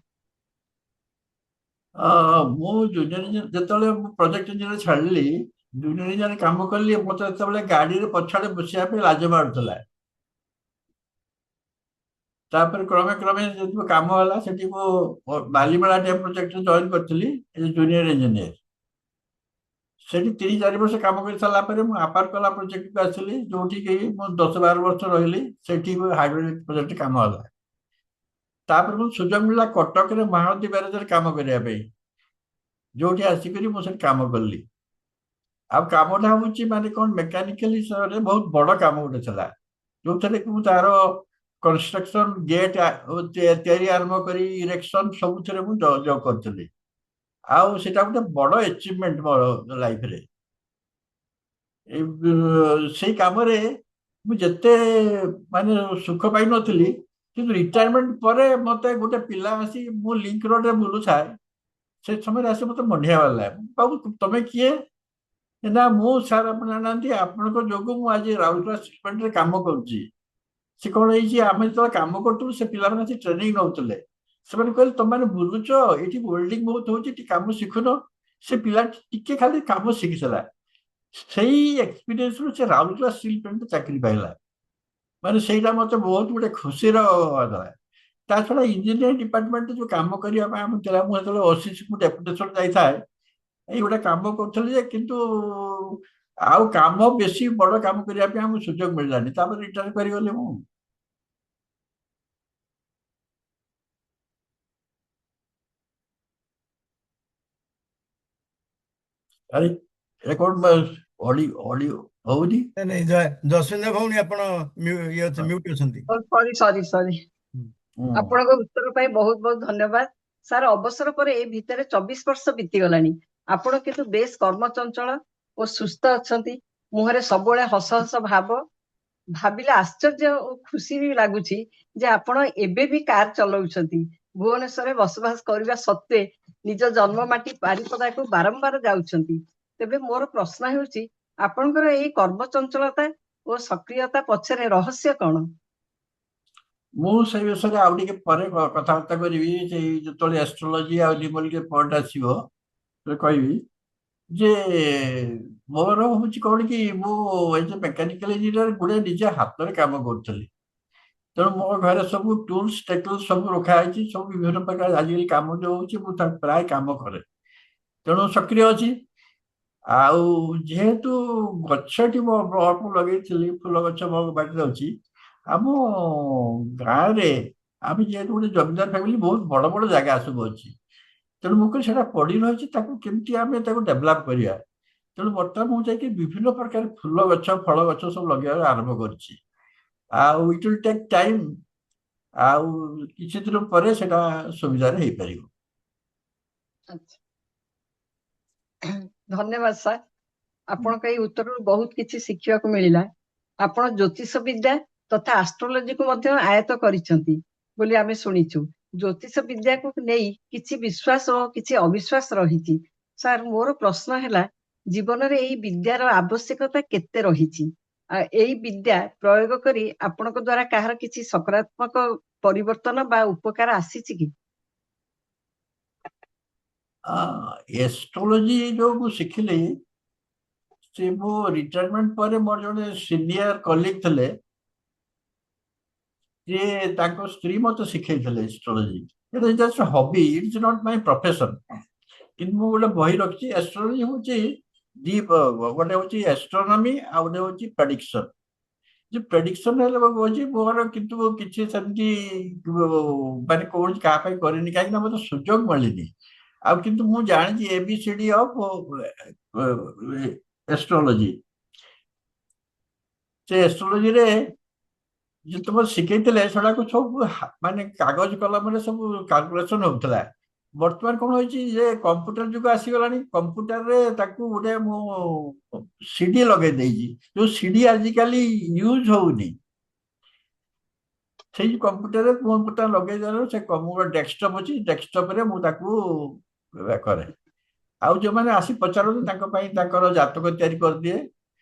ମୁଁ ଜୁନିୟର ଇଞ୍ଜିନିୟର ଯେତେବେଳେ ମୁଁ ପ୍ରୋଜେକ୍ଟ ଇଞ୍ଜିନିୟର ଛାଡ଼ିଲି, ଜୁନିୟର ଇଞ୍ଜିନିୟର କାମ କଲି, ମତେ ସେତେବେଳେ ଗାଡିରେ ପଛଆଡେ ବସିବା ପାଇଁ ଲାଜ ମାଡୁଥିଲା। ତାପରେ କ୍ରମେ କ୍ରମେ ଯେତେବେଳେ କାମ ହେଲା ସେଠି ମୁଁ ବାଲିମେଳା ଡ୍ୟାମ୍ ପ୍ରୋଜେକ୍ଟରେ ଜଏନ୍ କରିଥିଲି ଜୁନିୟର ଇଞ୍ଜିନିୟର। ସେଠି 3-4 ବର୍ଷ କାମ କରି ସାରିଲା ପରେ ମୁଁ ଆପାରକଲା ପ୍ରୋଜେକ୍ଟକୁ ଆସିଲି, ଯୋଉଠିକି ମୁଁ 10-12 ବର୍ଷ ରହିଲି। ସେଠି ହାଇଡ୍ରୋଲିକ୍ ପ୍ରୋଜେକ୍ଟ କାମ ହେଲା। ତାପରେ ମୁଁ ସୁଯୋଗ ମିଳିଲା କଟକରେ ମହାନଦୀ ବ୍ୟାରେଜରେ କାମ କରିବା ପାଇଁ, ଯୋଉଠି ଆସିକରି ମୁଁ ସେଠି କାମ କଲି। ଆଉ କାମଟା ହଉଛି ମାନେ କଣ, ମେକାନିକାଲ ହିସାବରେ ବହୁତ ବଡ କାମ ଗୋଟେ ଥିଲା, ଯୋଉଥିରେ କି ମୁଁ ତାର କନଷ୍ଟ୍ରକ୍ସନ ଗେଟ୍ ତିଆରି ଆରମ୍ଭ କରି ଇରେକ୍ସନ ସବୁଥିରେ ମୁଁ ଯୋଗ କରିଥିଲି। ଆଉ ସେଟା ଗୋଟେ ବଡ ଆଚିଭମେଣ୍ଟ ମୋର ଲାଇଫରେ। ସେଇ କାମରେ ମୁଁ ଯେତେ ମାନେ ସୁଖ ପାଇନଥିଲି, କିନ୍ତୁ ରିଟାୟାରମେଣ୍ଟ ପରେ ମତେ ଗୋଟେ ପିଲା ଆସି ମୁଁ ଲିଙ୍କ ରୋଡରେ ବୁଲୁଥାଏ, ସେ ସମୟରେ ଆସି ମତେ ମଣ୍ଡିଆ ବାଲା, ବାବୁ ତମେ କିଏ? ନା ମୁଁ ସାର୍ ଆପଣ ଜାଣିନାହାନ୍ତି, ଆପଣଙ୍କ ଯୋଗୁଁ ମୁଁ ଆଜି ରାଉରକେଲା ଷ୍ଟିଲପ୍ଲାଣ୍ଟରେ କାମ କରୁଛି। ସେ କଣ ହେଇଛି, ଆମେ ଯେତେବେଳେ କାମ କରୁଥିଲୁ ସେ ପିଲାମାନେ ଆସି ଟ୍ରେନିଂ ନଉଥିଲେ। ସେମାନେ କହିଲେ ତମମାନେ ବୁଲୁଛ ଏଠି, ୱେଲ୍ଡିଂ ବହୁତ ହଉଛି, ଟିକେ କାମ ଶିଖୁନ। ସେ ପିଲା ଟିକେ ଖାଲି କାମ ଶିଖିଥିଲା। ସେଇ ଏକ୍ସପିରିଏନ୍ସରୁ ସେ ରାଉରକେଲା ଷ୍ଟିଲ ପ୍ଲାଣ୍ଟରେ ଚାକିରି ପାଇଲା। ମାନେ ସେଇଟା ମତେ ବହୁତ ଗୋଟେ ଖୁସିର ହେଲା। ତା ଛଡା ଇଞ୍ଜିନିୟରିଂ ଡିପାର୍ଟମେଣ୍ଟରେ ଯୋଉ କାମ କରିବା ପାଇଁ ଆମେ ଥିଲା, ମୁଁ ଯେତେବେଳେ OCC ଡେପୁଟେସନ ଯାଇଥାଏ, ଏଇ ଗୋଟେ କାମ କରୁଥିଲି ଯେ, କିନ୍ତୁ ଆଉ କାମ ବେଶୀ ବଡ କାମ କରିବା ପାଇଁ ଆମକୁ ସୁଯୋଗ ମିଳିଲାନି। ତାପରେ ରିଟାୟାର କରିଗଲି ମୁଁ। ଆରେ ଏଟା କଣ ଅଡିଓ ଅଡିଓ ହଉନି? ନାଇଁ ନାଇଁ, ଜସ୍ମିତା ଭଉଣୀ ଆପଣ ମ୍ୟୁଟ୍ ଅଛନ୍ତି। ସରି ସରି ସରି। ହୁଁ। ଆପଣଙ୍କ ଉତ୍ତର ପାଇଁ ବହୁତ ବହୁତ ଧନ୍ୟବାଦ। ସାର୍, ଅବସର ପରେ ଏ ଭିତରେ 24 ବର୍ଷ ବିତିଗଲାଣି। ଆପଣ କିନ୍ତୁ ବେଶ କର୍ମଚଞ୍ଚଳ ଓ ସୁସ୍ଥ ଅଛନ୍ତି। ମୁହଁରେ ସବୁବେଳେ ହସ ହସ ଭାବ। ଭାବିଲେ ଆଶ୍ଚର୍ଯ୍ୟ ଓ ଖୁସି ବି ଲାଗୁଛି ଯେ ଆପଣ ଏବେ ବି କାର ଚଲାଉଛନ୍ତି। ଭୁବନେଶ୍ୱରରେ ବସବାସ କରିବା ସତ୍ତ୍ୱେ ନିଜ ଜନ୍ମ ମାଟି ବାରିପଦାକୁ ବାରମ୍ବାର ଯାଉଛନ୍ତି। ତେବେ ମୋର ପ୍ରଶ୍ନ ହେଉଛି, ଆପଣଙ୍କର ଏହି କର୍ମଚଞ୍ଚଳତା ଓ ସକ୍ରିୟତା ପଛରେ ରହସ୍ୟ କଣ? ମୁଁ ସେଇ ବିଷୟରେ ଆଉ ଟିକେ ପରେ କଥାବାର୍ତ୍ତା କରିବି। ସେଇ ଯେତେବେଳେ ଆଷ୍ଟ୍ରୋଲୋଜି ଆଉ ନ୍ୟୁମରିକାଲ ପଏଣ୍ଟ ଆସିବ ସେତେବେଳେ କହିବି ଯେ ମୋର ହଉଛି କଣ କି, ମୁଁ ଏଇ ଯେ ମେକାନିକାଲ ଇଞ୍ଜିନିୟର ଗୁଡେ ନିଜେ ହାତରେ କାମ କରୁଥିଲି। ତେଣୁ ମୋ ଘରେ ସବୁ ଟୁଲ୍ସ ଟେକ୍ନୋଲଜି ସବୁ ରଖା ହେଇଛି, ସବୁ ବିଭିନ୍ନ ପ୍ରକାର ଆଜିକାଲି କାମ ଯୋଉ ହଉଛି ମୁଁ ତାକୁ ପ୍ରାୟ କାମ କରେ। ତେଣୁ ସକ୍ରିୟ ଅଛି। ଆଉ ଯେହେତୁ ଗଛଟି ମୁଁ ଅଳ୍ପ ଲଗେଇଥିଲି, ଫୁଲ ଗଛ ମୋ ବାଡ଼ିରେ ଅଛି। ଆମ ଗାଁରେ ଆମେ ଯେହେତୁ ଗୋଟେ ଜମିଦାର ଫ୍ୟାମିଲି, ବହୁତ ବଡ ବଡ ଜାଗା ସବୁ ଅଛି। ତେଣୁ ମୁଁ କହିଲି ସେଟା ପଡି ରହିଛି, ତାକୁ କେମିତି ଆମେ ତାକୁ ଡେଭଲପ କରିବା। ତେଣୁ ବର୍ତ୍ତମାନ ମୁଁ ଯାଇକି ବିଭିନ୍ନ ପ୍ରକାର ଫୁଲ ଗଛ ଫଳ ଗଛ ସବୁ ଲଗେଇବା ଆରମ୍ଭ କରିଛି। ଆଉ ଇଟ୍ ୱିଲ୍ ଟେକ୍ ଟାଇମ୍। ଆଉ କିଛି ଦିନ ପରେ ସେଟା ସୁବିଧାରେ ହେଇପାରିବ। ଆଚ୍ଛା। ଧନ୍ୟବାଦ ସାର୍। ଆପଣଙ୍କ ଏଇ ଉତ୍ତରରୁ ବହୁତ କିଛି ଶିଖିବାକୁ ମିଳିଲା। ଆପଣ ଜ୍ୟୋତିଷ ବିଦ୍ୟା ତଥା ଆଷ୍ଟ୍ରୋଲୋଜିକୁ ମଧ୍ୟ ଆୟତ୍ତ କରିଛନ୍ତି ବୋଲି ଆମେ ଶୁଣିଛୁ। ଜ୍ୟୋତିଷ ବିଦ୍ୟାକୁ ନେଇ କିଛି ବିଶ୍ୱାସ ଓ କିଛି ଅବିଶ୍ୱାସ ରହିଛି। ସାର୍, ମୋର ପ୍ରଶ୍ନ ହେଲା, ଜୀବନରେ ଏଇ ବିଦ୍ୟାର ଆବଶ୍ୟକତା କେତେ ରହିଛି? ଏଇ ବିଦ୍ୟା ପ୍ରୟୋଗ କରି ଆପଣଙ୍କ ଦ୍ଵାରା କାହାର କିଛି ସକାରାତ୍ମକ ପରିବର୍ତ୍ତନ ବା ଉପକାର ଆସିଛି କି? ଏଷ୍ଟ୍ରୋଲୋଜି ଯୋଉ ମୁଁ ଶିଖିଲି, ସେ ମୋ ରିଟାୟାରମେଣ୍ଟ ପରେ ମୋର ଜଣେ ସିନିୟର କଲିଗ ଥିଲେ, ସିଏ ତାଙ୍କ ସ୍ତ୍ରୀ ମତେ ଶିଖେଇଥିଲେ astrology. It's hobby, it's not my profession. କିନ୍ତୁ ମୁଁ ଗୋଟେ ବହି ରଖିଛି। ଏଷ୍ଟ୍ରୋଲୋଜି ହଉଛି ଗୋଟେ ହଉଛି ଏଷ୍ଟ୍ରୋନମି, ଆଉ ଗୋଟେ ହଉଛି ପ୍ରେଡିକ୍ସନ। ଯେ ପ୍ରେଡିକ୍ସନ ହେଲେ କହୁଛି ମୋର, କିନ୍ତୁ କିଛି ସେମିତି ମାନେ କୌଣସି କାହା ପାଇଁ କରିନି, କାହିଁକି ନା ମତେ ସୁଯୋଗ ମିଳିନି। ଆଉ କିନ୍ତୁ ମୁଁ ଜାଣିଛି ABCD ଅଫ୍ ଏଷ୍ଟ୍ରୋଲୋଜି। ସେ ଏଷ୍ଟ୍ରୋଲୋଜିରେ ଯେତେବେଳେ ଶିଖେଇଥିଲେ ସେଗୁଡାକୁ ସବୁ ମାନେ କାଗଜ କଲମରେ ସବୁ କାଲକୁଲେସନ ହଉଥିଲା। ବର୍ତ୍ତମାନ କଣ ହେଇଛି ଯେ କମ୍ପ୍ୟୁଟର ଯୁଗ ଆସିଗଲାଣି। କମ୍ପ୍ୟୁଟରରେ ତାକୁ ଗୋଟେ ମୁଁ CD ଲଗେଇ ଦେଇଛି, ଯୋଉ CD ଆଜିକାଲି ୟୁଜ ହଉନି। ସେଇ କମ୍ପ୍ୟୁଟରରେ କମ୍ପ୍ୟୁଟର ଲଗେଇ ଦେଲାରୁ ସେ ଗୋଟେ ଡେସ୍କଟପ୍ ଅଛି, ଡେସ୍କଟପରେ ମୁଁ ତାକୁ କରେ। ଆଉ ଯୋଉମାନେ ଆସି ପଚାରନ୍ତି ତାଙ୍କ ପାଇଁ ତାଙ୍କର ଜାତକ ତିଆରି କରିଦିଏ।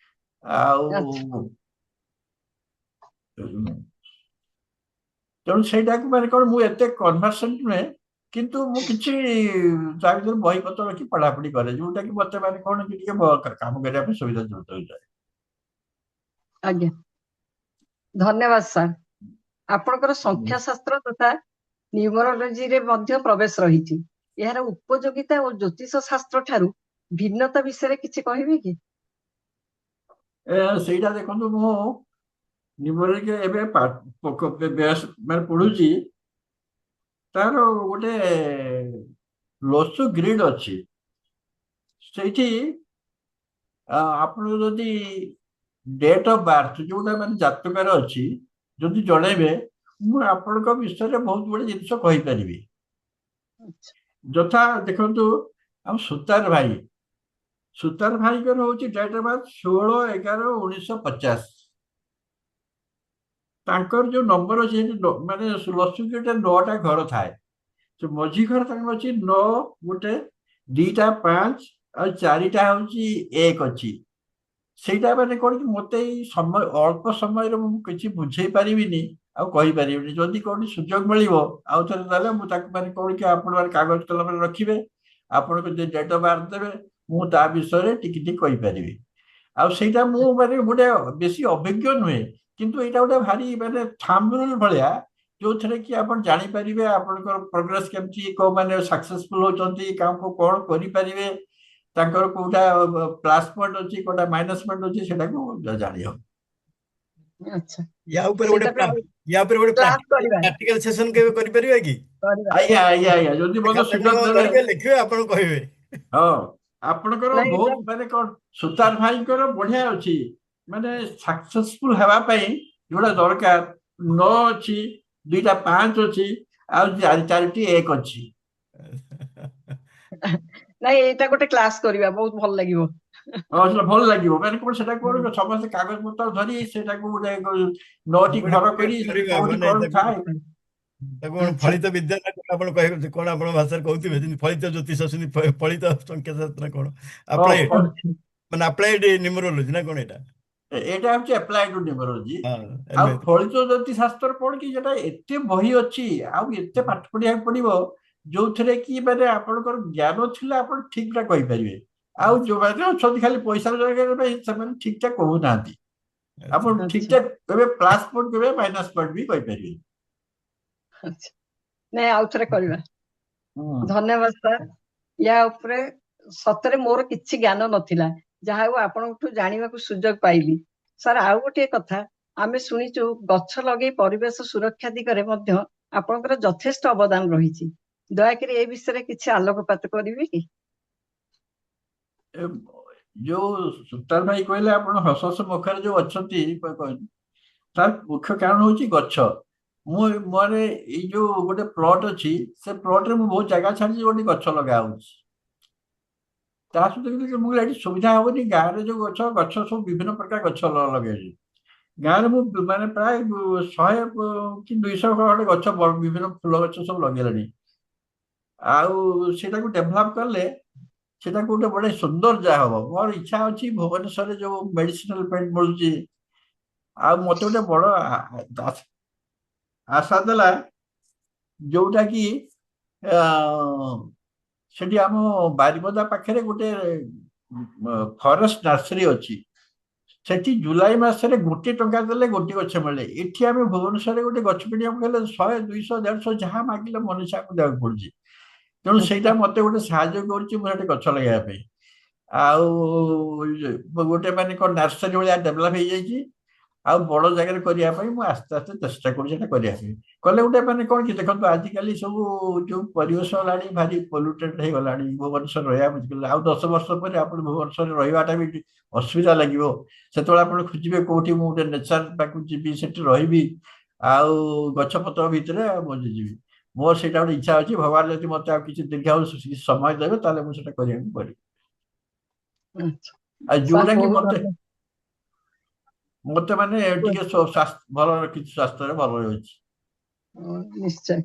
ଆଉ ଆଚ୍ଛା। ତେଣୁ ସେଇଟାକୁ ମାନେ କଣ, ମୁଁ ଏତେ କନଭର୍ସେଣ୍ଟ ନୁହେଁ, କିନ୍ତୁ ମୁଁ କିଛି ତା ଭିତରେ ବହିପତ୍ର ରଖି ପଢାପଢି କରେ, ଯୋଉଟା କି ମତେ ମାନେ କଣ କି ଟିକେ କାମ କରିବା ପାଇଁ ସୁବିଧା ହୋଇଥାଏ। ଆଜ୍ଞା, ଧନ୍ୟବାଦ ସାର୍। ଆପଣଙ୍କର ସଂଖ୍ୟା ଶାସ୍ତ୍ର ତଥା ନ୍ୟୁମରୋଲୋଜିରେ ମଧ୍ୟ ପ୍ରବେଶ ରହିଛି। ଏହାର ଉପଯୋଗିତା ଓ ଜ୍ୟୋତିଷ ଶାସ୍ତ୍ର ଠାରୁ ଭିନ୍ନତା ବିଷୟରେ କିଛି କହିବେ କି? ସେଇଟା ଦେଖନ୍ତୁ, ମୁଁ ନ୍ୟୁମରୋଲୋଜି ଏବେ ମାନେ ପଢୁଛି। ତାର ଗୋଟେ ଲୋସୁ ଗ୍ରିଡ୍ ଅଛି। ସେଇଠି ଆପଣ ଯଦି ଡେଟ୍ ଅଫ ବାର୍ଥ ଯୋଉଟା ମାନେ ଜାତକରେ ଅଛି ଯଦି ଜଣେଇବେ, ମୁଁ ଆପଣଙ୍କ ବିଷୟରେ ବହୁତ ଗୁଡେ ଜିନିଷ କହିପାରିବି। ଯଥା ଦେଖନ୍ତୁ, ଆମ ସୁତାର ଭାଇଙ୍କର ହଉଛି ଡେଟ୍ ଅଫ ବାର୍ଥ 16/11/1950। ତାଙ୍କର ଯୋଉ ନମ୍ବର ଅଛି ମାନେ ଲସୁଗିରେ 9ଟା ଘର ଥାଏ। ସେ ମଝି ଘର ତାଙ୍କର ଅଛି 9, 1, 2ଟା 5 ଆଉ 4ଟା ହଉଛି 1 ଅଛି। ସେଇଟା ମାନେ କଣ କି ମତେ ଏଇ ସମୟ ଅଳ୍ପ ସମୟରେ ମୁଁ କିଛି ବୁଝେଇ ପାରିବିନି ଆଉ କହିପାରିବିନି। ଯଦି କୋଉଠି ସୁଯୋଗ ମିଳିବ ଆଉ ଥରେ, ତାହେଲେ ମୁଁ ତାକୁ ମାନେ କଣ କି ଆପଣ ମାନେ କାଗଜ କଲମରେ ରଖିବେ, ଆପଣଙ୍କ ଯେ ଡେଟ୍ ଅଫ ବାର୍ଥ ଦେବେ, ମୁଁ ତା ବିଷୟରେ ଟିକେ ଟିକେ କହିପାରିବି। ଆଉ ସେଇଟା ମୁଁ ମାନେ ଗୋଟେ ବେଶୀ ଅଭିଜ୍ଞ ନୁହେଁ, କିନ୍ତୁ ଏଇଟା ଗୋଟେ ଭାରି ମାନେ ଥାମ୍ବ ରୁଲ୍ ଭଳିଆ, ଯୋଉଥିରେ କି ଆପଣ ଜାଣିପାରିବେ ଆପଣଙ୍କର ପ୍ରୋଗ୍ରେସ କେମିତି, କୋଉମାନେ ସକ୍ସେସଫୁଲ ହଉଛନ୍ତି, କାହାକୁ କଣ କରିପାରିବେ, ତାଙ୍କର କୋଉଟା ପ୍ଲସ୍ ପଏଣ୍ଟ ଅଛି, କୋଉଟା ମାଇନସ ପଏଣ୍ଟ ଅଛି, ସେଟାକୁ ଜାଣି ହବ। ଆଚ୍ଛା, ୟା ଉପରେ ଗୋଟେ ସେଇଟା ୟା ଉପରେ ଗୋଟେ କ୍ଲାସ କରିବା ପ୍ରାକ୍ଟିକାଲ ସେସନ କେବେ କରିପାରିବା କି? ଆଜ୍ଞା ଆଜ୍ଞା ଆଜ୍ଞା, ଯଦି ମତେ ଖାତା ସୁଯୋଗ କଲମ ଦେବେ। ଧରିକି ଲେଖିବେ, ଆପଣ କହିବେ। ହଁ, ଆପଣଙ୍କର ନାଇଁ ବହୁତ ମାନେ କଣ, ସୁତାର ଭାଇଙ୍କର ବଢିଆ ଅଛି। ମାନେ ସକ୍ସେସଫୁଲ ହେବା ପାଇଁ ଯୋଉଟା ଦରକାର, 9 ଅଛି, 2ଟା 5 ଅଛି, ଆଉ 4ଟି 1 ଅଛି। ନାଇଁ, ଏଇଟା ଗୋଟେ କ୍ଲାସ କରିବା, ବହୁତ ଭଲ ଲାଗିବ। ହଁ, ସେଟା ଭଲ ଲାଗିବ। ମାନେ କଣ, ସେଟା କଣ ସମସ୍ତେ କାଗଜ ପତ୍ର ଧରି ସେଟାକୁ ଗୋଟେ 9ଟି ଗୋଟେ ଘର ପ୍ରୟୋଗ କରି ସେଟା କରିବା, କୋଉଠି ମାନେ କଣ ତାକୁ ଥାଏ। ତାକୁ କଣ ଆଚ୍ଛା, ଫଳିତ ବିଦ୍ୟା ନା କଣ ଆପଣ କହିବେ, କଣ ଆପଣ ଭାଷାରେ କହୁଥିବେ, ଯେମିତି ଫଳିତ ଜ୍ୟୋତିଷ, ସେମିତି ଫଳିତ ସଂଖ୍ୟାଶାସ୍ତ୍ର ନା କଣ, ହଁ, ଆପ୍ଲାଏଡ ମାନେ ଆପ୍ଲାଏଡ ନ୍ୟୁମରୋଲୋଜି ନା କଣ ଏଇଟା? ଏଇଟା ହଉଛି ଆପ୍ଲାଏଡ ଟୁ ନ୍ୟୁମରୋଲୋଜି। ହଁ, ଆଉ ଏମିତି। ଫଳିତ ଜ୍ୟୋତିଷ ଶାସ୍ତ୍ର କଣ କି, ଯେଟା ଏତେ ବହି ଅଛି ଆଉ ଏତେ ପାଠ ପଢିବାକୁ ପଡିବ, ଯୋଉଥିରେ କି ମାନେ ଆପଣଙ୍କର ଜ୍ଞାନ ଥିଲେ ଆପଣ ଠିକ ଟା କହିପାରିବେ। ଆଉ ଯୋଉମାନେ ଅଛନ୍ତି ଖାଲି ପଇସା ରୋଜଗାର ପାଇଁ, ସେମାନେ ଠିକ ଠାକ କହୁନାହାନ୍ତି। ଆପଣ ଠିକ ଆଚ୍ଛା, ଠାକ କହିବେ, ପ୍ଲସ୍ ପଏଣ୍ଟ କହିବେ, ମାଇନସ ପଏଣ୍ଟ ବି କହିପାରିବେ। ଆଚ୍ଛା। ନାଇଁ, ଆଉ ଥରେ କରିବା। ହୁଁ। ଧନ୍ୟବାଦ ସାର୍। ୟା ଉପରେ ସତରେ ମୋର କିଛି ଜ୍ଞାନ ନଥିଲା, ଯାହା ହଉ ଆପଣଙ୍କଠୁ ଜାଣିବାକୁ ସୁଯୋଗ ପାଇଲି। ସାର୍, ଆଉ ଗୋଟିଏ କଥା, ଆମେ ଶୁଣିଛୁ ଗଛ ଲଗେଇ ପରିବେଶ ସୁରକ୍ଷା ଦିଗରେ ମଧ୍ୟ ଆପଣଙ୍କର ଯଥେଷ୍ଟ ଅବଦାନ ରହିଛି। ଦୟାକରି ଏ ବିଷୟରେ କିଛି ଆଲୋକପାତ କରିବେ କି? ଯୋଉ ସୁତାର ଭାଇ କହିଲେ, ଆପଣ ହସ ହସ ମୁଖରେ ଯୋଉ ଅଛନ୍ତି, ତାର ମୁଖ୍ୟ କାରଣ ହଉଛି ଗଛ। ମୁଁ ମୋର ଏଇ ଯୋଉ ଗୋଟେ ପ୍ଲଟ ଅଛି, ସେ ପ୍ଲଟରେ ମୁଁ ବହୁତ ଜାଗା ଛାଡିଛି ଯୋଉଠି ଗଛ ଲଗା ହଉଛି। ତା ସହିତ ମୁଁ ଏଠି ସୁବିଧା ହବନି, ଗାଁରେ ଯୋଉ ଗଛ ସବୁ ବିଭିନ୍ନ ପ୍ରକାର ଗଛ ଲଗେଇଛି। ଗାଁରେ ମୁଁ ମାନେ ପ୍ରାୟ 100 କି 200 ଖଣ୍ଡେ ଗଛ, ବିଭିନ୍ନ ଫୁଲ ଗଛ ସବୁ ଲଗେଇଲେଣି। ଆଉ ସେଟାକୁ ଡେଭଲପ କଲେ ସେଟାକୁ ଗୋଟେ ବଢିଆ ସୁନ୍ଦର ଯାହା ହବ। ମୋର ଇଚ୍ଛା ଅଛି, ଭୁବନେଶ୍ୱରରେ ଯୋଉ ମେଡିସିନାଲ ପେଣ୍ଟ ମିଳୁଛି, ଆଉ ମତେ ଗୋଟେ ବଡ ଆଶା ଦେଲା, ଯୋଉଟା କି ସେଠି ଆମ ବାରିପଦା ପାଖରେ ଗୋଟେ ଫରେଷ୍ଟ ନର୍ସରୀ ଅଛି। ସେଠି ଜୁଲାଇ ମାସରେ 1 ଟଙ୍କା ଦେଲେ 1 ଗଛ ମିଳେ। ଏଠି ଆମେ ଭୁବନେଶ୍ୱରରେ ଗୋଟେ ଗଛ କିଣିବାକୁ ହେଲେ 100, 200, 150 ଯାହା ମାଗିଲେ ମନୀଷାକୁ ଦେବାକୁ ପଡୁଛି। ତେଣୁ ସେଇଟା ମତେ ଗୋଟେ ସାହାଯ୍ୟ କରୁଛି, ମୁଁ ସେଠି ଗଛ ଲଗେଇବା ପାଇଁ। ଆଉ ଗୋଟେ ମାନେ କଣ ନର୍ସରୀ ଭଳିଆ ଡେଭଲପ ହେଇଯାଇଛି। ଆଉ ବଡ ଜାଗାରେ କରିବା ପାଇଁ ମୁଁ ଆସ୍ତେ ଆସ୍ତେ ଚେଷ୍ଟା କରୁଛି ସେଟା କରିବା ପାଇଁ। କଲେ ଗୋଟେ ମାନେ କଣ କି, ଦେଖନ୍ତୁ ଆଜିକାଲି ସବୁ ଯୋଉ ପରିବେଶ ହେଲାଣି ଭାରି ପଲ୍ୟୁଟେଡ ହେଇଗଲାଣି ଭୁବନେଶ୍ୱର ରହିବା ମୁସ୍କିଲ। ଆଉ 10 ବର୍ଷ ପରେ ଆପଣ ଭୁବନେଶ୍ୱରରେ ରହିବାଟା ବି ଅସୁବିଧା ଲାଗିବ। ସେତେବେଳେ ଆପଣ ଖୋଜିବେ କୋଉଠି ମୁଁ ଗୋଟେ ନେଚର ପାଖକୁ ଯିବି, ସେଠି ରହିବି, ଆଉ ଗଛ ପତ୍ର ଭିତରେ ବଞ୍ଚିଯିବି। ମୋର ସେଇଟା ଗୋଟେ ଇଚ୍ଛା ଅଛି। ଭଗବାନ ଯଦି ମତେ ଆଉ କିଛି ଦୀର୍ଘାୟୁ ସମୟ ଦେବେ, ତାହେଲେ ମୁଁ ସେଟା କରିବାକୁ କରିବି। ଆଚ୍ଛା, ଆଉ ସାର୍ ଯୋଉଟା କି ବହୁତ ମତେ ମାନେ ଟିକେ ଭଲ କିଛି ସ୍ୱାସ୍ଥ୍ୟରେ ଭଲ ରହିଛି। ନିଶ୍ଚୟ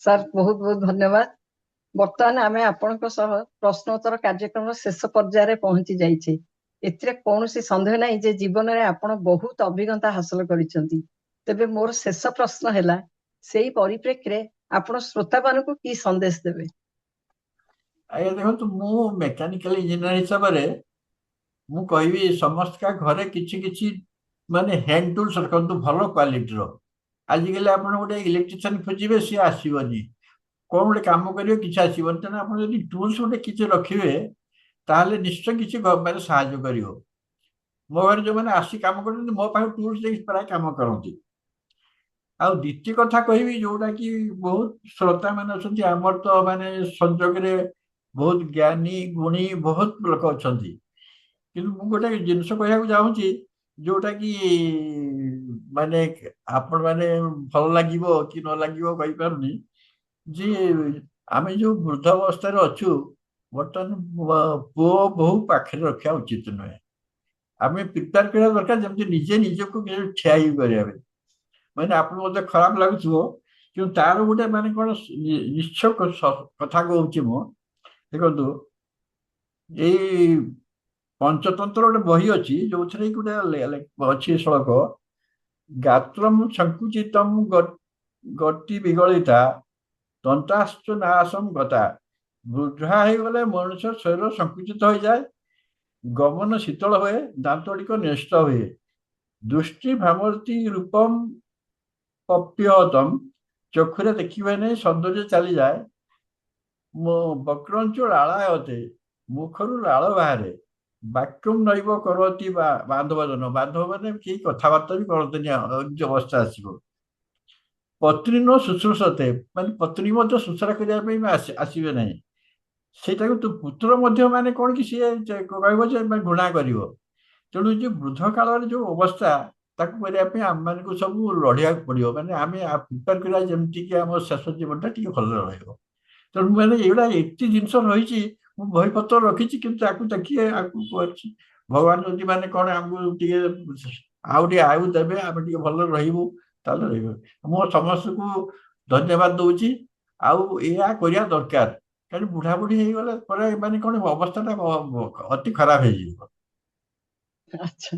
ସାର୍, ବହୁତ ବହୁତ ଧନ୍ୟବାଦ। ବର୍ତ୍ତମାନ ଆମେ ଆପଣଙ୍କ ସହ ପ୍ରଶ୍ନୋତ୍ତର କାର୍ଯ୍ୟକ୍ରମ ଶେଷ ପର୍ଯ୍ୟାୟରେ ପହଞ୍ଚି ଯାଇଛେ। ଏଥିରେ କୌଣସି ସନ୍ଦେହ ନାହିଁ ଯେ ଜୀବନରେ ଆପଣ ବହୁତ ଅଭିଜ୍ଞତା ହାସଲ କରିଛନ୍ତି। ତେବେ ମୋର ଶେଷ ପ୍ରଶ୍ନ ହେଲା, ସେଇ ପରିପ୍ରେକ୍ଷୀରେ ଆପଣ ଶ୍ରୋତାମାନଙ୍କୁ କି ସନ୍ଦେଶ ଦେବେ? ଆଜ୍ଞା ଦେଖନ୍ତୁ, ମୁଁ ମେକାନିକାଲ ଇଞ୍ଜିନିୟର ହିସାବରେ ମୁଁ କହିବି ସମସ୍ତଙ୍କ ଘରେ କିଛି କିଛି ମାନେ ହ୍ୟାଣ୍ଡ ଟୁଲ୍ସ ରଖନ୍ତୁ ଭଲ କ୍ୱାଲିଟିର। ଆଜିକାଲି ଆପଣ ଗୋଟେ ଇଲେକ୍ଟ୍ରିସିଆନ ଖୋଜିବେ, ସିଏ ଆସିବନି। କ'ଣ ଗୋଟେ କାମ କରିବେ, କିଛି ଆସିବନି। ତେଣୁ ଆପଣ ଯଦି ଟୁଲ୍ସ ଗୋଟେ କିଛି ରଖିବେ, ତାହେଲେ ନିଶ୍ଚୟ କିଛି ମାନେ ସାହାଯ୍ୟ କରିବ। ମୋ ଘରେ ଯୋଉମାନେ ଆସି କାମ କରୁଛନ୍ତି, ମୋ ପାଖରେ ଟୁଲ୍ସ ଦେଇକି ପ୍ରାୟ କାମ କରନ୍ତି। ଆଉ ଦ୍ୱିତୀୟ କଥା କହିବି, ଯୋଉଟା କି ବହୁତ ଶ୍ରୋତା ମାନେ ଅଛନ୍ତି, ଆମର ତ ମାନେ ସଂଯୋଗରେ ବହୁତ ଜ୍ଞାନୀ ଗୁଣୀ ବହୁତ ଲୋକ ଅଛନ୍ତି, କିନ୍ତୁ ମୁଁ ଗୋଟେ ଜିନିଷ କହିବାକୁ ଚାହୁଁଛି, ଯୋଉଟା କି ମାନେ ଆପଣ ମାନେ ଭଲ ଲାଗିବ କି ନ ଲାଗିବ କହିପାରୁନି, ଯେ ଆମେ ଯୋଉ ବୃଦ୍ଧ ଅବସ୍ଥାରେ ଅଛୁ, ବର୍ତ୍ତମାନ ପୁଅ ବୋହୂ ପାଖରେ ରଖିବା ଉଚିତ ନୁହେଁ। ଆମେ ପ୍ରିପେୟାର କରିବା ଦରକାର, ଯେମିତି ନିଜେ ନିଜକୁ ଠିଆ ହେଇପାରିବା ପାଇଁ। ମାନେ ଆପଣଙ୍କୁ ମୋତେ ଖରାପ ଲାଗୁଥିବ, କିନ୍ତୁ ତାର ଗୋଟେ ମାନେ କ'ଣ ନିଶ୍ଚୟ କଥା କହୁଛି ମୁଁ। ଦେଖନ୍ତୁ, ଏଇ ପଞ୍ଚତନ୍ତ୍ର ଗୋଟେ ବହି ଅଛି, ଯୋଉଥିରେ କି ଗୋଟେ ଅଛି ଶ୍ଳୋକ, ଗାତ୍ରମ୍ ସଂକୁଚିତମ୍ ଗତି ବିଗଳିତା ଦନ୍ତାଶ୍ଚ ନାଶମ୍ ଗତା। ବୃଦ୍ଧା ହେଇଗଲେ ମଣିଷ ଶରୀର ସଂକୁଚିତ ହୋଇଯାଏ, ଗମନ ଶୀତଳ ହୁଏ, ଦାନ୍ତଗୁଡ଼ିକ ନ୍ୟସ୍ତ ହୁଏ, ଦୃଷ୍ଟି ଭ୍ରାମତି ରୂପମ୍ ପପ୍ୟତମ୍, ଚକ୍ଷୁରେ ଦେଖିବା ନାହିଁ, ସୌନ୍ଦର୍ଯ୍ୟ ଚାଲିଯାଏ, ବକ୍ରଞ୍ଚ ଲାଳାୟତେ, ମୁଖରୁ ଲାଳ ବାହାରେ, ବାକ୍ୟମ୍ ନୈବ କରତି ବାନ୍ଧବଜନ, ବାନ୍ଧବ ମାନେ କେହି କଥାବାର୍ତ୍ତା ବି କରନ୍ତିନି, ଅବସ୍ଥା ଆସିବ। ପତ୍ନୀ ନ ଶୁଶ୍ରୂଷତେ, ମାନେ ପତ୍ନୀ ମଧ୍ୟ ଶୁଶ୍ରୂଷା କରିବା ପାଇଁ ଆସିବେ ନାହିଁ। ସେଇଟାକୁ ତୁ ପୁତ୍ର ମଧ୍ୟ ମାନେ କ'ଣ କି ସିଏ କହିବ ଯେ ଘୃଣା କରିବ। ତେଣୁ ଯୋଉ ବୃଦ୍ଧ କାଳରେ ଯୋଉ ଅବସ୍ଥା, ତାକୁ କରିବା ପାଇଁ ଆମମାନଙ୍କୁ ସବୁ ଲଢ଼ିବାକୁ ପଡ଼ିବ। ମାନେ ଆମେ ପ୍ରିପେୟାର କରିବା ଯେମିତିକି ଆମ ଶେଷ ଜୀବନଟା ଟିକେ ଭଲରେ ରହିବ। ତେଣୁ ମାନେ ଏଇଗୁଡ଼ା ଏତେ ଜିନିଷ ରହିଛି, ମୁଁ ବହିପତ୍ର ରଖିଛି, କିନ୍ତୁ ତାକୁ ଦେଖି ଆଗକୁ କରିଛି। ଭଗବାନ ଯଦି ମାନେ କ'ଣ ଆମକୁ ଟିକେ ଆଉ ଟିକେ ଆୟୁ ଦେବେ, ଆମେ ଟିକେ ଭଲରେ ରହିବୁ, ତାହେଲେ ରହିବ। ମୁଁ ସମସ୍ତଙ୍କୁ ଧନ୍ୟବାଦ ଦଉଛି। ଆଉ ଏହା କରିବା ଦରକାର, କାରଣ ବୁଢ଼ାବୁଢ଼ୀ ହେଇଗଲେ ପରେ ମାନେ କ'ଣ ଅବସ୍ଥାଟା ଅତି ଖରାପ ହେଇଯିବ। ଆଚ୍ଛା,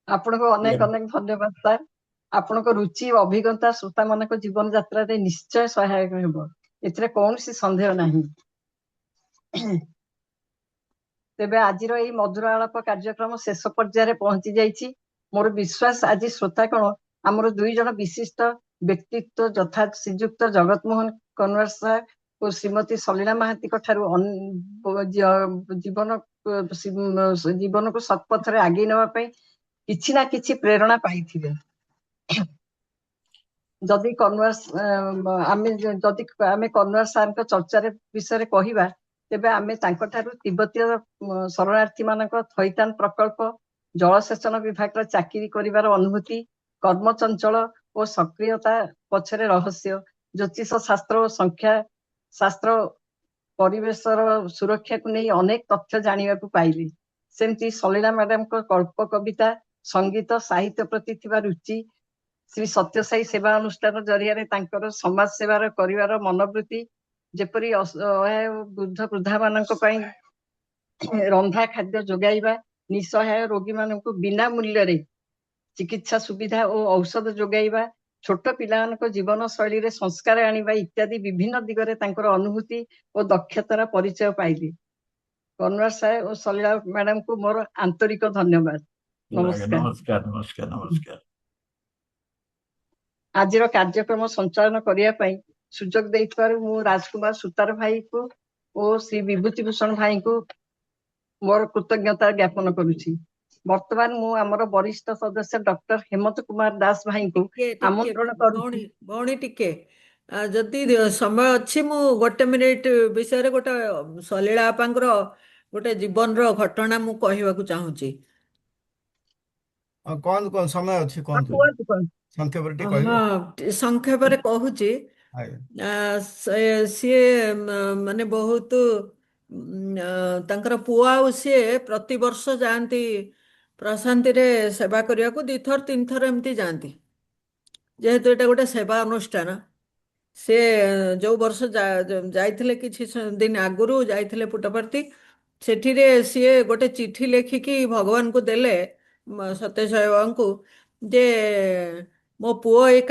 ଆପଣଙ୍କୁ ଅନେକ ଅନେକ ଧନ୍ୟବାଦ ସାର୍। ଆପଣଙ୍କ ରୁଚି ଓ ଅଭିଜ୍ଞତା ଶ୍ରୋତାମାନଙ୍କ ଜୀବନ ଯାତ୍ରାରେ ନିଶ୍ଚୟ ସହାୟକ ହେବ, ଏଥିରେ କୌଣସି ସନ୍ଦେହ ନାହିଁ। ତେବେ ଆଜିର ଏଇ ମଧୁର ଆଳାପ କାର୍ଯ୍ୟକ୍ରମ ଶେଷ ପର୍ଯ୍ୟାୟରେ ପହଞ୍ଚି ଯାଇଛି। ମୋର ବିଶ୍ୱାସ ଆଜି ଶ୍ରୋତାଗଣ ଆମର 2 ଜଣ ବିଶିଷ୍ଟ ବ୍ୟକ୍ତିତ୍ୱ ଯଥା ଶ୍ରୀଯୁକ୍ତ ଜଗତମୋହନ କନୱାର ସାର୍ ଓ ଶ୍ରୀମତୀ ସଲିଳା ମହାନ୍ତିଙ୍କ ଠାରୁ ଜୀବନକୁ ସତ୍ପଥରେ ଆଗେଇ ନେବା ପାଇଁ କିଛି ନା କିଛି ପ୍ରେରଣା ପାଇଥିବେ। ଯଦି ଆମେ କନୱାର ସାର୍ଙ୍କ ଚର୍ଚ୍ଚାରେ ବିଷୟରେ କହିବା, ତେବେ ଆମେ ତାଙ୍କଠାରୁ ତିବ୍ବତୀୟ ଶରଣାର୍ଥୀ ମାନଙ୍କ ଥଇଥାନ ପ୍ରକଳ୍ପ, ଜଳସେଚନ ବିଭାଗର ଚାକିରି କରିବାର ଅନୁଭୂତି, କର୍ମଚଞ୍ଚଳ ଓ ସକ୍ରିୟତା ପଛରେ ରହସ୍ୟ, ଜ୍ୟୋତିଷ ଶାସ୍ତ୍ର ଓ ସଂଖ୍ୟା ଶାସ୍ତ୍ର, ପରିବେଶର ସୁରକ୍ଷାକୁ ନେଇ ଅନେକ ତଥ୍ୟ ଜାଣିବାକୁ ପାଇଲି। ସେମିତି ସଲିଳା ମ୍ୟାଡାମଙ୍କ କଳ୍ପ କବିତା, ସଙ୍ଗୀତ, ସାହିତ୍ୟ ପ୍ରତି ଥିବା ରୁଚି, ଶ୍ରୀ ସତ୍ୟସାଇ ସେବା ଅନୁଷ୍ଠାନ ଜରିଆରେ ତାଙ୍କର ସମାଜ ସେବାର କରିବାର ମନୋବୃତ୍ତି, ଯେପରି ଅସହାୟ ବୃଦ୍ଧ ବୃଦ୍ଧା ମାନଙ୍କ ପାଇଁ ରନ୍ଧା ଖାଦ୍ୟ ଯୋଗାଇବା, ନିଃସହାୟ ରୋଗୀମାନଙ୍କୁ ବିନା ମୂଲ୍ୟରେ ଚିକିତ୍ସା ସୁବିଧା ଓ ଔଷଧ ଯୋଗାଇବା, ଛୋଟ ପିଲାମାନଙ୍କ ଜୀବନ ଶୈଳୀରେ ସଂସ୍କାର ଆଣିବା ଇତ୍ୟାଦି ବିଭିନ୍ନ ଦିଗରେ ତାଙ୍କର ଅନୁଭୂତି ଓ ଦକ୍ଷତାର ପରିଚୟ ପାଇଲି। କନୱାର ସାହେବ ଓ ସଲିଳା ମ୍ୟାଡାମଙ୍କୁ ମୋର ଆନ୍ତରିକ ଧନ୍ୟବାଦ। ନମସ୍କାର। ନମସ୍କାର, ନମସ୍କାର, ନମସ୍କାର। ଆଜିର କାର୍ଯ୍ୟକ୍ରମ ସଞ୍ଚାଳନ କରିବା ପାଇଁ ସୁଯୋଗ ଦେଇଥିବାରୁ ମୁଁ ରାଜକୁମାର ସୁତାର ଭାଇଙ୍କୁ ଓ ଶ୍ରୀ ବିଭୂତି ଭୂଷଣ ଭାଇଙ୍କୁ ମୋର କୃତଜ୍ଞତା ଜ୍ଞାପନ କରୁଛି। ବର୍ତ୍ତମାନ ମୁଁ ଆମର ବରିଷ୍ଠ ସଦସ୍ୟ ଡକ୍ଟର ହେମନ୍ତ କୁମାର ଦାସ ଭାଇଙ୍କୁ ଆମନ୍ତ୍ରଣ କରୁଛି। ଭଉଣୀ ଟିକେ ଯଦି ସମୟ ଅଛି, ମୁଁ 1 ମିନିଟ୍ ବିଷୟରେ ଗୋଟେ ସଲିଳା ବାପାଙ୍କର ଗୋଟେ ଜୀବନର ଘଟଣା ମୁଁ କହିବାକୁ ଚାହୁଁଛି। କଣ ସମୟ ଅଛି, କୁହନ୍ତୁ, କୁହନ୍ତୁ କୁହନ୍ତୁ। ସଂକ୍ଷେପରେ ଟିକେ କହିବେ। ହଁ, ସଂକ୍ଷେପରେ କହୁଛି। ଆଜ୍ଞା। ସିଏ ମାନେ ବହୁତ ତାଙ୍କର ପୁଅ ଆଉ ସିଏ ପ୍ରତିବର୍ଷ ଯାଆନ୍ତି ପ୍ରଶାନ୍ତିରେ ସେବା କରିବାକୁ, 2 ଥର 3 ଥର ଏମିତି ଯାଆନ୍ତି। ଯେହେତୁ ଏଇଟା ଗୋଟେ ସେବା ଅନୁଷ୍ଠାନ, ସେ ଯୋଉ ବର୍ଷ ଯାଇଥିଲେ କିଛି ଦିନ ଆଗରୁ ଯାଇଥିଲେ ପୁଟପର୍ତ୍ତି, ସେଠିରେ ସିଏ ଗୋଟେ ଚିଠି ଲେଖିକି ଭଗବାନଙ୍କୁ ଦେଲେ, ସତ୍ୟସାଇ ବାବାଙ୍କୁ, ଯେ ମୋ ପୁଅ ଏ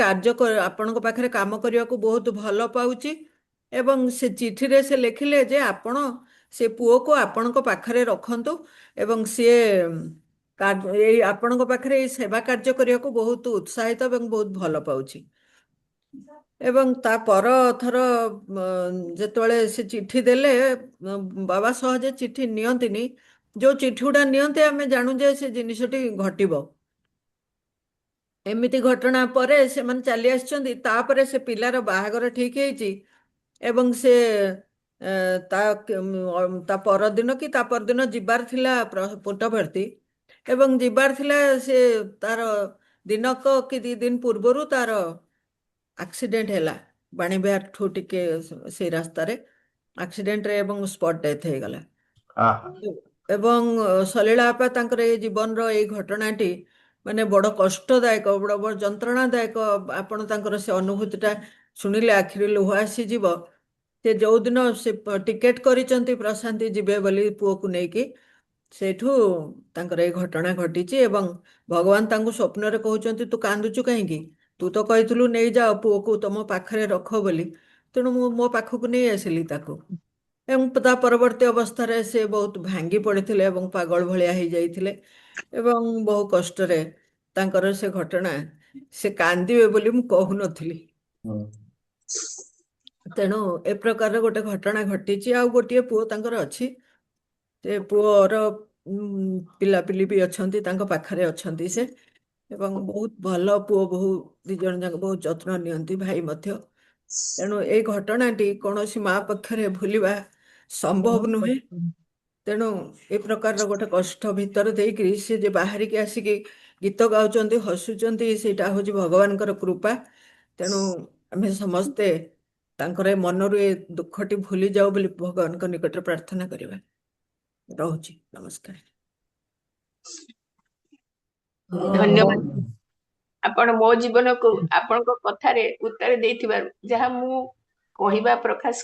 ଆପଣଙ୍କ ପାଖରେ କାମ କରିବାକୁ ବହୁତ ଭଲ ପାଉଛି ଏବଂ ସେ ଚିଠିରେ ସେ ଲେଖିଲେ ଯେ ଆପଣ ସେ ପୁଅକୁ ଆପଣଙ୍କ ପାଖରେ ରଖନ୍ତୁ ଏବଂ ସିଏ ଏଇ ଆପଣଙ୍କ ପାଖରେ ଏଇ ସେବା କାର୍ଯ୍ୟ କରିବାକୁ ବହୁତ ଉତ୍ସାହିତ ଏବଂ ବହୁତ ଭଲ ପାଉଛି। ଏବଂ ତା ପର ଥର ଯେତେବେଳେ ସେ ଚିଠି ଦେଲେ, ବାବା ସହଜେ ଚିଠି ନିଅନ୍ତିନି, ଯୋଉ ଚିଠି ଗୁଡ଼ା ନିଅନ୍ତି ଆମେ ଜାଣୁ ଯେ ସେ ଜିନିଷଟି ଘଟିବ। ଏମିତି ଘଟଣା ପରେ ସେମାନେ ଚାଲି ଆସିଛନ୍ତି। ତାପରେ ସେ ପିଲାର ବାହାଘର ଠିକ ହେଇଛି ଏବଂ ସେ ତା ପରଦିନ କି ତା ପରଦିନ ଯିବାର ଥିଲା ପୁଟ୍ଟପର୍ତ୍ତି ଏବଂ ଯିବାର ଥିଲା, ସେ ତାର ଦିନକ କି 2 ଦିନ ପୂର୍ବରୁ ତାର ଆକ୍ସିଡେଣ୍ଟ ହେଲା। ବାଣୀବିହାର ଠୁ ଟିକେ ସେଇ ରାସ୍ତାରେ ଆକ୍ସିଡେଣ୍ଟରେ ଏବଂ ସ୍ପଟ୍ ଡେଥ୍ ହେଇଗଲା। ଆହା ଏବଂ ସଲିଳା ଆପା ତାଙ୍କର ଏଇ ଜୀବନର ଏଇ ଘଟଣାଟି ମାନେ ବଡ଼ କଷ୍ଟଦାୟକ, ବଡ଼ ଯନ୍ତ୍ରଣାଦାୟକ। ଆପଣ ତାଙ୍କର ସେ ଅନୁଭୂତିଟା ଶୁଣିଲେ ଆଖିରେ ଲୁହ ଆସିଯିବ। ସେ ଯୋଉଦିନ ସେ ଟିକେଟ କରିଛନ୍ତି ପ୍ରଶାନ୍ତି ଯିବେ ବୋଲି ପୁଅକୁ ନେଇକି, ସେଇଠୁ ତାଙ୍କର ଏଇ ଘଟଣା ଘଟିଛି ଏବଂ ଭଗବାନ ତାଙ୍କୁ ସ୍ୱପ୍ନରେ କହୁଛନ୍ତି ତୁ କାନ୍ଦୁଛୁ କାହିଁକି? ତୁ ତ କହିଥିଲୁ ନେଇଯାଅ ପୁଅକୁ ତମ ପାଖରେ ରଖ ବୋଲି, ତେଣୁ ମୁଁ ମୋ ପାଖକୁ ନେଇ ଆସିଲି ତାକୁ। ଏବଂ ତା ପରବର୍ତ୍ତୀ ଅବସ୍ଥାରେ ସେ ବହୁତ ଭାଙ୍ଗି ପଡ଼ିଥିଲେ ଏବଂ ପାଗଳ ଭଳିଆ ହେଇଯାଇଥିଲେ ଏବଂ ବହୁ କଷ୍ଟରେ ତାଙ୍କର ସେ ଘଟଣା, ସେ କାନ୍ଦିବେ ବୋଲି ମୁଁ କହୁନଥିଲି। ତେଣୁ ଏ ପ୍ରକାରର ଗୋଟେ ଘଟଣା ଘଟିଛି। ଆଉ ଗୋଟିଏ ପୁଅ ତାଙ୍କର ଅଛି। ସେ ପୁଅର ପିଲାପିଲି ବି ଅଛନ୍ତି, ତାଙ୍କ ପାଖରେ ଅଛନ୍ତି ସେ, ଏବଂ ବହୁତ ଭଲ ପୁଅ ବୋହୂ 2 ଜଣ ଯାକ ବହୁତ ଯତ୍ନ ନିଅନ୍ତି, ଭାଇ ମଧ୍ୟ। ତେଣୁ ଏଇ ଘଟଣାଟି କୌଣସି ମା ପକ୍ଷରେ ଭୁଲିବା ସମ୍ଭବ ବହୁତ ନୁହେଁ। କଷ୍ଟ। ତେଣୁ ଏ ପ୍ରକାରର ଗୋଟେ କଷ୍ଟ ଭିତରେ ଦେଇକରି ସେ ଯେ ବାହାରିକି ଆସିକି ଗୀତ ଗାଉଛନ୍ତି, ହସୁଛନ୍ତି, ସେଇଟା ହେଉଛି ଭଗବାନଙ୍କର କୃପା। ତେଣୁ ଆମେ ସମସ୍ତେ ତାଙ୍କର ଏ ମନରୁ ଏ ଦୁଃଖଟି ଭୁଲି ଯାଉ ବୋଲି ଭଗବାନଙ୍କ ନିକଟରେ ପ୍ରାର୍ଥନା କରିବା। ରହୁଛି, ନମସ୍କାର। ଧନ୍ୟବାଦ। ଆପଣ ମୋ ଜୀବନକୁ ଆପଣଙ୍କ କଥାରେ ଉତ୍ତର ଦେଇଥିବାରୁ, ଯାହା ମୁଁ କହିବା ପ୍ରକାଶ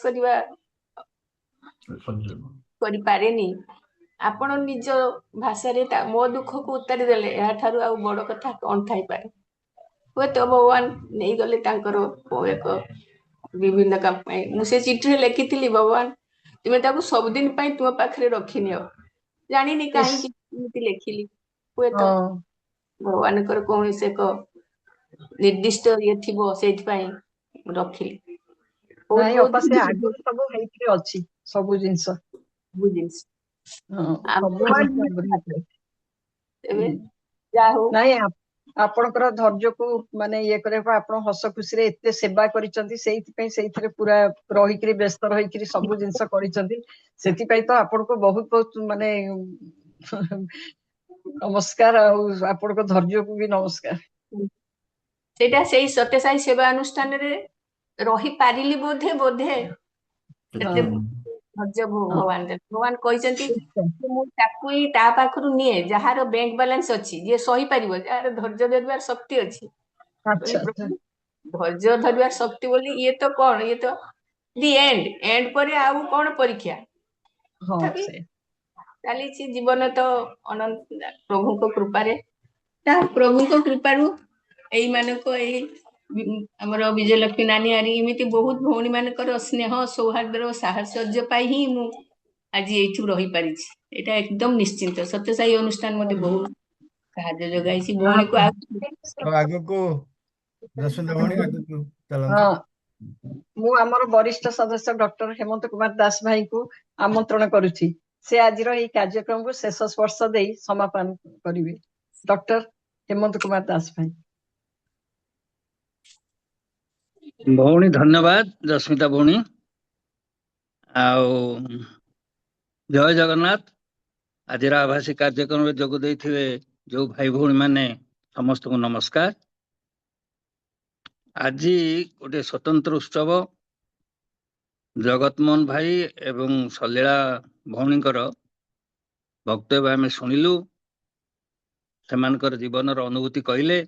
କରିପାରେନି, ଆପଣ ନିଜ ଭାଷାରେ ମୋ ଦୁଃଖକୁ ଉତ୍ତାରି ଦେଲେ, ଏହାଠାରୁ ଆଉ ବଡ଼ କଥା କଣ ଥାଇପାରେ? ହୁଏତ ଭଗବାନ ନେଇଗଲେ ତାଙ୍କର ଏକ ବିଭିନ୍ନ କାମ ପାଇଁ। ମୁଁ ସେ ଚିଠିରେ ଲେଖିଥିଲି, ଭଗବାନ ତୁମେ ତାକୁ ସବୁଦିନ ପାଇଁ ତୁମ ପାଖରେ ରଖିନିଅ। ଜାଣିନି କାହିଁକି ଏମିତି ଲେଖିଲି। ହୁଏତ ଭଗବାନଙ୍କର କୌଣସି ଏକ ନିର୍ଦ୍ଦିଷ୍ଟ ଇଏ ଥିବ, ସେଇଥିପାଇଁ ରଖିଲି। ବହୁତ ନାଇଁ ବହୁତ ଅପା, ସେ ଆଗରୁ ସବୁ ହେଇକିରି ଅଛି, ସବୁ ଜିନିଷ। ସବୁ ଜିନିଷ ସବୁ ଭଗବାନ ଜିନିଷ ଆଗରୁ ହେଇକିରି ଅଛି। ଏବେ ଯାହା ହଉ ନାଇଁ ଆପଣଙ୍କର ଧୈର୍ଯ୍ୟକୁ ମାନେ ଇଏ କରିବା ପାଇଁ ଆପଣ ହସ ଖୁସିରେ ଏତେ ସେବା କରିଛନ୍ତି, ସେଇଥିପାଇଁ ସେଇଥିରେ ପୁରା ରହିକିରି ବ୍ୟସ୍ତ ରହିକିରି ସବୁ ଜିନିଷ କରିଛନ୍ତି। ସେଥିପାଇଁ ତ ଆପଣଙ୍କୁ ବହୁତ ବହୁତ ମାନେ ନମସ୍କାର, ଆଉ ଆପଣଙ୍କ ଧୈର୍ଯ୍ୟକୁ ବି ନମସ୍କାର। ସେଇଟା ସେଇ ସତ୍ୟସାଇ ସେବା ଅନୁଷ୍ଠାନରେ ରହିପାରିଲି ବୋଧେ ଏତେ ଧୈର୍ଯ୍ୟ ଭଗବାନ ଦେଲେ। ଭଗବାନ କହିଛନ୍ତି ମୁଁ ତାକୁ ହିଁ ତା ପାଖରୁ ନିଏ ଯାହାର ବ୍ୟାଙ୍କ ବାଲାନ୍ସ ଅଛି, ଯିଏ ସହିପାରିବ, ଯାହାର ଧୈର୍ଯ୍ୟ ଧରିବାର ଶକ୍ତି ଅଛି। ଆଚ୍ଛା ଆଚ୍ଛା। ଧୈର୍ଯ୍ୟ ଧରିବାର ଶକ୍ତି ବୋଲି ଇଏ ତ କଣ, ଇଏ ତ ଦି ଏଣ୍ଡ ପରେ ଆଉ କଣ ପରୀକ୍ଷା। ହଁ ତଥାପି ସେ ଚାଲିଛି ଜୀବନ ତ ଅନନ୍ତ ପ୍ରଭୁଙ୍କ କୃପାରେ। ପ୍ରଭୁଙ୍କ କୃପାରୁ ଏଇମାନଙ୍କ ଏଇ ଆମର ବିଜୟଲକ୍ଷ୍ମୀ ନାନୀ ଏମିତି ବହୁତ ଭଉଣୀ ମାନଙ୍କର ସ୍ନେହ ସୌହାର୍ଦ୍ଦ୍ୟ ସାହଚର୍ଯ୍ୟ ପାଇଁ ହିଁ ମୁଁ ଆଜି ଏଇଠୁ ରହିପାରିଛି। ଏଇଟା ଏକଦମ ନିଶ୍ଚିନ୍ତ। ସତ୍ୟସାଇ ଅନୁଷ୍ଠାନ ମତେ ବହୁତ ସାହାଯ୍ୟ ଯୋଗାଇଛି। ଭଉଣୀକୁ ଆଉ ଆଗକୁ ଯଶୋଦା ଭଉଣୀ ଆଗକୁ ଚାଲନ୍ତୁ। ହଁ, ମୁଁ ଆମର ବରିଷ୍ଠ ସଦସ୍ୟ ଡକ୍ଟର ହେମନ୍ତ କୁମାର ଦାସ ଭାଇଙ୍କୁ ଆମନ୍ତ୍ରଣ କରୁଛି। ସେ ଆଜିର ଏହି କାର୍ଯ୍ୟକ୍ରମକୁ ଶେଷ ସ୍ପର୍ଶ ଦେଇ ସମାପନ କରିବେ। ଡକ୍ଟର ହେମନ୍ତ କୁମାର ଦାସ ଭାଇ। ଭଉଣୀ ଧନ୍ୟବାଦ, ରଶ୍ମିତା ଭଉଣୀ। ଆଉ ଜୟ ଜଗନ୍ନାଥ। ଆଜିର ଆଭାସୀ କାର୍ଯ୍ୟକ୍ରମରେ ଯୋଗ ଦେଇଥିବେ ଯୋଉ ଭାଇ ଭଉଣୀ ମାନେ ସମସ୍ତଙ୍କୁ ନମସ୍କାର। ଆଜି ଗୋଟେ ସ୍ୱତନ୍ତ୍ର ଉତ୍ସବ। ଜଗତମୋହନ ଭାଇ ଏବଂ ସଲିଳା ଭଉଣୀଙ୍କର ବକ୍ତବ୍ୟ ଆମେ ଶୁଣିଲୁ। ସେମାନଙ୍କର ଜୀବନର ଅନୁଭୂତି କହିଲେ।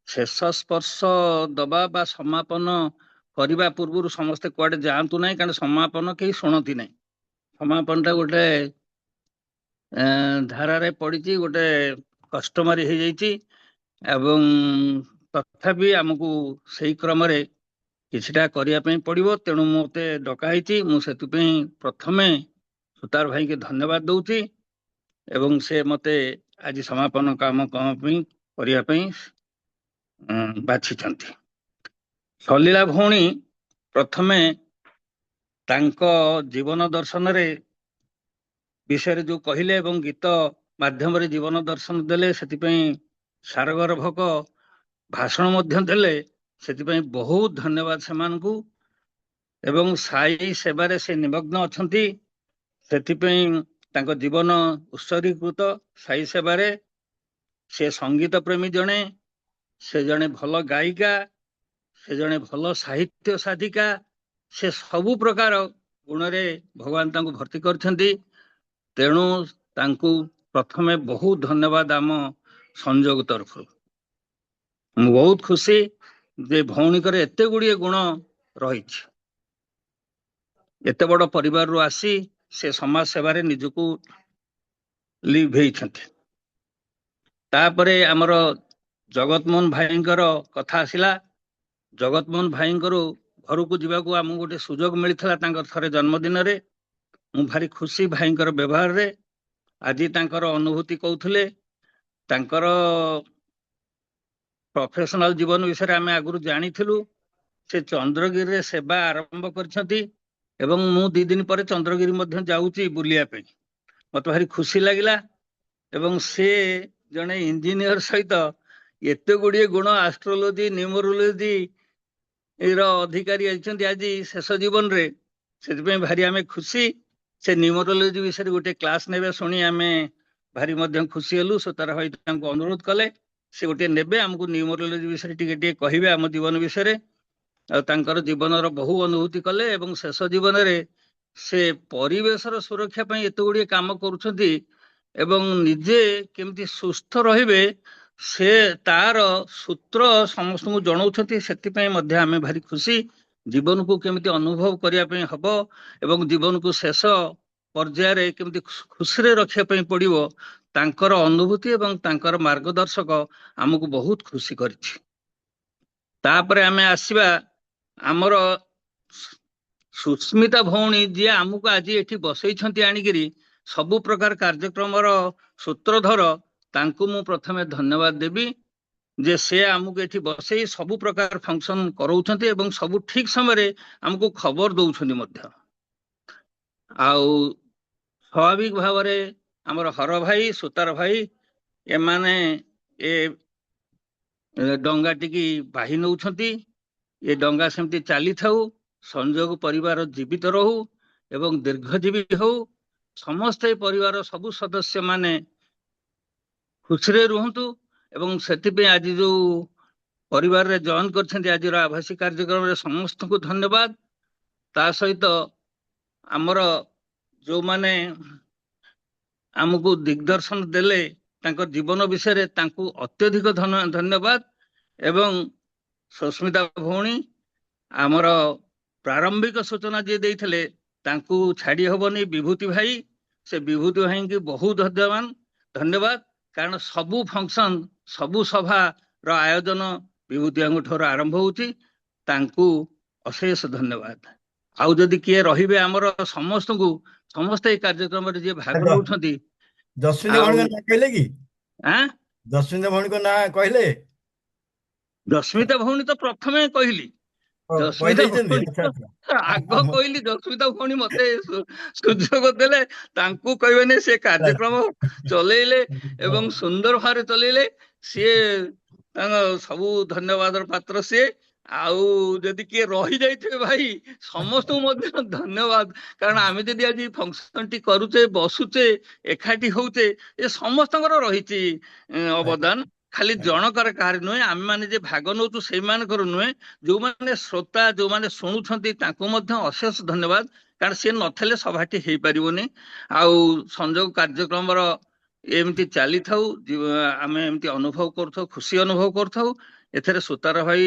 ଶେଷ ସ୍ପର୍ଶ ଦବା ବା ସମାପନ କରିବା ପୂର୍ବରୁ ସମସ୍ତେ କୁଆଡେ ଯାଆନ୍ତୁ ନାହିଁ, କାରଣ ସମାପନ କେହି ଶୁଣନ୍ତି ନାହିଁ। ସମାପନଟା ଗୋଟେ ଧାରାରେ ପଡିଛି, ଗୋଟେ କଷ୍ଟମାରୀ ହେଇଯାଇଛି ଏବଂ ତଥାପି ଆମକୁ ସେଇ କ୍ରମରେ କିଛିଟା କରିବା ପାଇଁ ପଡିବ। ତେଣୁ ମୋତେ ଡକା ହେଇଛି। ମୁଁ ସେଥିପାଇଁ ପ୍ରଥମେ ସୁତାର ଭାଇକି ଧନ୍ୟବାଦ ଦଉଛି ଏବଂ ସେ ମୋତେ ଆଜି ସମାପନ କାମ କରିବା ପାଇଁ ବାଛିଛନ୍ତି। ସଲିଳା ଭଉଣୀ ପ୍ରଥମେ ତାଙ୍କ ଜୀବନ ଦର୍ଶନରେ ବିଷୟରେ ଯୋଉ କହିଲେ ଏବଂ ଗୀତ ମାଧ୍ୟମରେ ଜୀବନ ଦର୍ଶନ ଦେଲେ, ସେଥିପାଇଁ ସାରଗର୍ଭକ ଭାଷଣ ମଧ୍ୟ ଦେଲେ। ସେଥିପାଇଁ ବହୁତ ଧନ୍ୟବାଦ ସେମାନଙ୍କୁ। ଏବଂ ସାଇ ସେବାରେ ସେ ନିମଗ୍ନ ଅଛନ୍ତି, ସେଥିପାଇଁ ତାଙ୍କ ଜୀବନ ଉତ୍ସର୍ଗୀକୃତ ସାଇ ସେବାରେ। ସେ ସଙ୍ଗୀତ ପ୍ରେମୀ ଜଣେ, ସେ ଜଣେ ଭଲ ଗାୟିକା, ସେ ଜଣେ ଭଲ ସାହିତ୍ୟ ସାଧିକା, ସେ ସବୁ ପ୍ରକାର ଗୁଣରେ ଭଗବାନ ତାଙ୍କୁ ଭର୍ତ୍ତି କରିଛନ୍ତି। ତେଣୁ ତାଙ୍କୁ ପ୍ରଥମେ ବହୁତ ଧନ୍ୟବାଦ ଆମ ସଂଯୋଗ ତରଫରୁ। ମୁଁ ବହୁତ ଖୁସି ଯେ ଭଉଣୀଙ୍କର ଏତେ ଗୁଡିଏ ଗୁଣ ରହିଛି। ଏତେ ବଡ ପରିବାରରୁ ଆସି ସେ ସମାଜ ସେବାରେ ନିଜକୁ ଲିଭେଇଛନ୍ତି। ତାପରେ ଆମର ଜଗତମୋହନ ଭାଇଙ୍କର କଥା ଆସିଲା। ଜଗତମୋହନ ଭାଇଙ୍କର ଘରକୁ ଯିବାକୁ ଆମକୁ ଗୋଟେ ସୁଯୋଗ ମିଳିଥିଲା ତାଙ୍କର ଥରେ ଜନ୍ମଦିନରେ। ମୁଁ ଭାରି ଖୁସି ଭାଇଙ୍କର ବ୍ୟବହାରରେ। ଆଜି ତାଙ୍କର ଅନୁଭୂତି କହୁଥିଲେ। ତାଙ୍କର ପ୍ରଫେସନାଲ ଜୀବନ ବିଷୟରେ ଆମେ ଆଗରୁ ଜାଣିଥିଲୁ। ସେ ଚନ୍ଦ୍ରଗିରିରେ ସେବା ଆରମ୍ଭ କରିଛନ୍ତି ଏବଂ ମୁଁ 2 ଦିନ ପରେ ଚନ୍ଦ୍ରଗିରି ମଧ୍ୟ ଯାଉଛି ବୁଲିବା ପାଇଁ। ମତେ ଭାରି ଖୁସି ଲାଗିଲା। ଏବଂ ସେ ଜଣେ ଇଞ୍ଜିନିୟର ସହିତ ଏତେ ଗୁଡିଏ ଗୁଣ, ଆଷ୍ଟ୍ରୋଲୋଜି, ନ୍ୟୁମରୋଲୋଜି ର ଅଧିକାରୀ ହେଇଛନ୍ତି ଆଜି ଶେଷ ଜୀବନରେ। ସେଥିପାଇଁ ଭାରି ଆମେ ଖୁସି। ସେ ନ୍ୟୁମରୋଲୋଜି ବିଷୟରେ ଗୋଟେ କ୍ଲାସ ନେବେ ଶୁଣି ଆମେ ଭାରି ମଧ୍ୟ ଖୁସି ହେଲୁ। ସୁତାର ଭାଇ ତାଙ୍କୁ ଅନୁରୋଧ କଲେ ସେ ଗୋଟେ ନେବେ, ଆମକୁ ନ୍ୟୁମରୋଲୋଜି ବିଷୟରେ ଟିକେ ଟିକେ କହିବେ ଆମ ଜୀବନ ବିଷୟରେ। ଆଉ ତାଙ୍କର ଜୀବନର ବହୁ ଅନୁଭୂତି କଲେ ଏବଂ ଶେଷ ଜୀବନରେ ସେ ପରିବେଶର ସୁରକ୍ଷା ପାଇଁ ଏତେ ଗୁଡିଏ କାମ କରୁଛନ୍ତି ଏବଂ ନିଜେ କେମିତି ସୁସ୍ଥ ରହିବେ ସେ ତାର ସୂତ୍ର ସମସ୍ତଙ୍କୁ ଜଣାଉଛନ୍ତି। ସେଥିପାଇଁ ମଧ୍ୟ ଆମେ ଭାରି ଖୁସି। ଜୀବନକୁ କେମିତି ଅନୁଭବ କରିବା ପାଇଁ ହବ ଏବଂ ଜୀବନକୁ ଶେଷ ପର୍ଯ୍ୟାୟରେ କେମିତି ଖୁସିରେ ରଖିବା ପାଇଁ ପଡିବ, ତାଙ୍କର ଅନୁଭୂତି ଏବଂ ତାଙ୍କର ମାର୍ଗଦର୍ଶକ ଆମକୁ ବହୁତ ଖୁସି କରିଛି। ତାପରେ ଆମେ ଆସିବା ଆମର ସୁସ୍ମିତା ଭଉଣୀ, ଯିଏ ଆମକୁ ଆଜି ଏଠି ବସେଇଛନ୍ତି ଆଣିକିରି ସବୁ ପ୍ରକାର କାର୍ଯ୍ୟକ୍ରମର ସୂତ୍ରଧର। ତାଙ୍କୁ ମୁଁ ପ୍ରଥମେ ଧନ୍ୟବାଦ ଦେବି ଯେ ସେ ଆମକୁ ଏଠି ବସେଇ ସବୁ ପ୍ରକାର ଫଙ୍କସନ କରଉଛନ୍ତି ଏବଂ ସବୁ ଠିକ ସମୟରେ ଆମକୁ ଖବର ଦଉଛନ୍ତି ମଧ୍ୟ। ଆଉ ସ୍ୱାଭାବିକ ଭାବରେ ଆମର ହର ଭାଇ, ସୁତାର ଭାଇ, ଏମାନେ ଏ ଡଙ୍ଗାଟିକି ବାହି ନଉଛନ୍ତି। ଏ ଡଙ୍ଗା ସେମିତି ଚାଲିଥାଉ, ସଂଯୋଗ ପରିବାର ଜୀବିତ ରହୁ ଏବଂ ଦୀର୍ଘଜୀବୀ ହଉ। ସମସ୍ତେ ପରିବାର ସବୁ ସଦସ୍ୟ ମାନେ ଖୁସିରେ ରୁହନ୍ତୁ ଏବଂ ସେଥିପାଇଁ ଆଜି ଯୋଉ ପରିବାରରେ ଜଏନ କରିଛନ୍ତି ଆଜିର ଆଭାସୀ କାର୍ଯ୍ୟକ୍ରମରେ ସମସ୍ତଙ୍କୁ ଧନ୍ୟବାଦ। ତା ସହିତ ଆମର ଯୋଉମାନେ ଆମକୁ ଦିଗଦର୍ଶନ ଦେଲେ ତାଙ୍କ ଜୀବନ ବିଷୟରେ, ତାଙ୍କୁ ଅତ୍ୟଧିକ ଧନ୍ୟବାଦ। ଏବଂ ସୁସ୍ମିତା ଭଉଣୀ ଆମର ପ୍ରାରମ୍ଭିକ ସୂଚନା ଯିଏ ଦେଇଥିଲେ ତାଙ୍କୁ ଛାଡି ହବନି, ବିଭୂତି ଭାଇ। ସେ ବିଭୂତି ଭାଇଙ୍କୁ ବହୁତ ଧନ୍ୟବାଦ, କାରଣ ସବୁ ଫଙ୍କସନ ସବୁ ସଭାର ଆୟୋଜନ ବିଭୂତି ଭାଇଙ୍କ ଠାରୁ ଆରମ୍ଭ ହଉଛି। ତାଙ୍କୁ ଅଶେଷ ଧନ୍ୟବାଦ। ଆଉ ଯଦି କିଏ ରହିବେ ଆମର ସମସ୍ତଙ୍କୁ, ସମସ୍ତେ ଏଇ କାର୍ଯ୍ୟକ୍ରମରେ ଯିଏ ଭାଗ ନେଉଛନ୍ତି। ଜସ୍ମିତା ଭଉଣୀଙ୍କ ନାଁ କହିଲେ କି? ଆଁ ଜସ୍ମିତା ଭଉଣୀଙ୍କ ନାଁ କହିଲେ? ଜସ୍ମିତା ଭଉଣୀ ତ ପ୍ରଥମେ କହିଲି। ଜସ୍ମିତା କହିଦେଇଛନ୍ତି? ଭଉଣୀ ଆଚ୍ଛା ଆଗ ଆଚ୍ଛା। କହିଲି। ଜସ୍ମିତା ଭଉଣୀ ମତେ ସୁଯୋଗ ଦେଲେ, ତାଙ୍କୁ କହିବେନି। ସେ କାର୍ଯ୍ୟକ୍ରମ ଚଲେଇଲେ ଏବଂ ସୁନ୍ଦର ଭାବରେ ଚଲେଇଲେ। ସିଏ ତାଙ୍କ ସବୁ ଧନ୍ୟବାଦର ପାତ୍ର ସିଏ। ଆଉ ଯଦି କିଏ ରହିଯାଇଥିବେ ଭାଇ, ସମସ୍ତଙ୍କୁ ମଧ୍ୟ ଧନ୍ୟବାଦ। କାରଣ ଆମେ ଯଦି ଆଜି ଫଙ୍କସନ ଟି କରୁଛେ, ବସୁଛେ, ଏକାଠି ହଉଛେ, ଏ ସମସ୍ତଙ୍କର ରହିଛି ଅବଦାନ। ଖାଲି ଜଣକର କାହାର ନୁହେଁ। ଆମେ ମାନେ ଯେ ଭାଗ ନଉଛୁ ସେଇମାନଙ୍କର ନୁହେଁ, ଯୋଉମାନେ ଶ୍ରୋତା, ଯୋଉମାନେ ଶୁଣୁଛନ୍ତି, ତାଙ୍କୁ ମଧ୍ୟ ଅଶେଷ ଧନ୍ୟବାଦ। କାରଣ ସିଏ ନଥିଲେ ସଭାଟି ହେଇପାରିବନି। ଆଉ ସଂଯୋଗ କାର୍ଯ୍ୟକ୍ରମର ଏମିତି ଚାଲିଥାଉ, ଆମେ ଏମିତି ଅନୁଭବ କରୁଥାଉ, ଖୁସି ଅନୁଭବ କରୁଥାଉ। ଏଥିରେ ସୁତାର ଭାଇ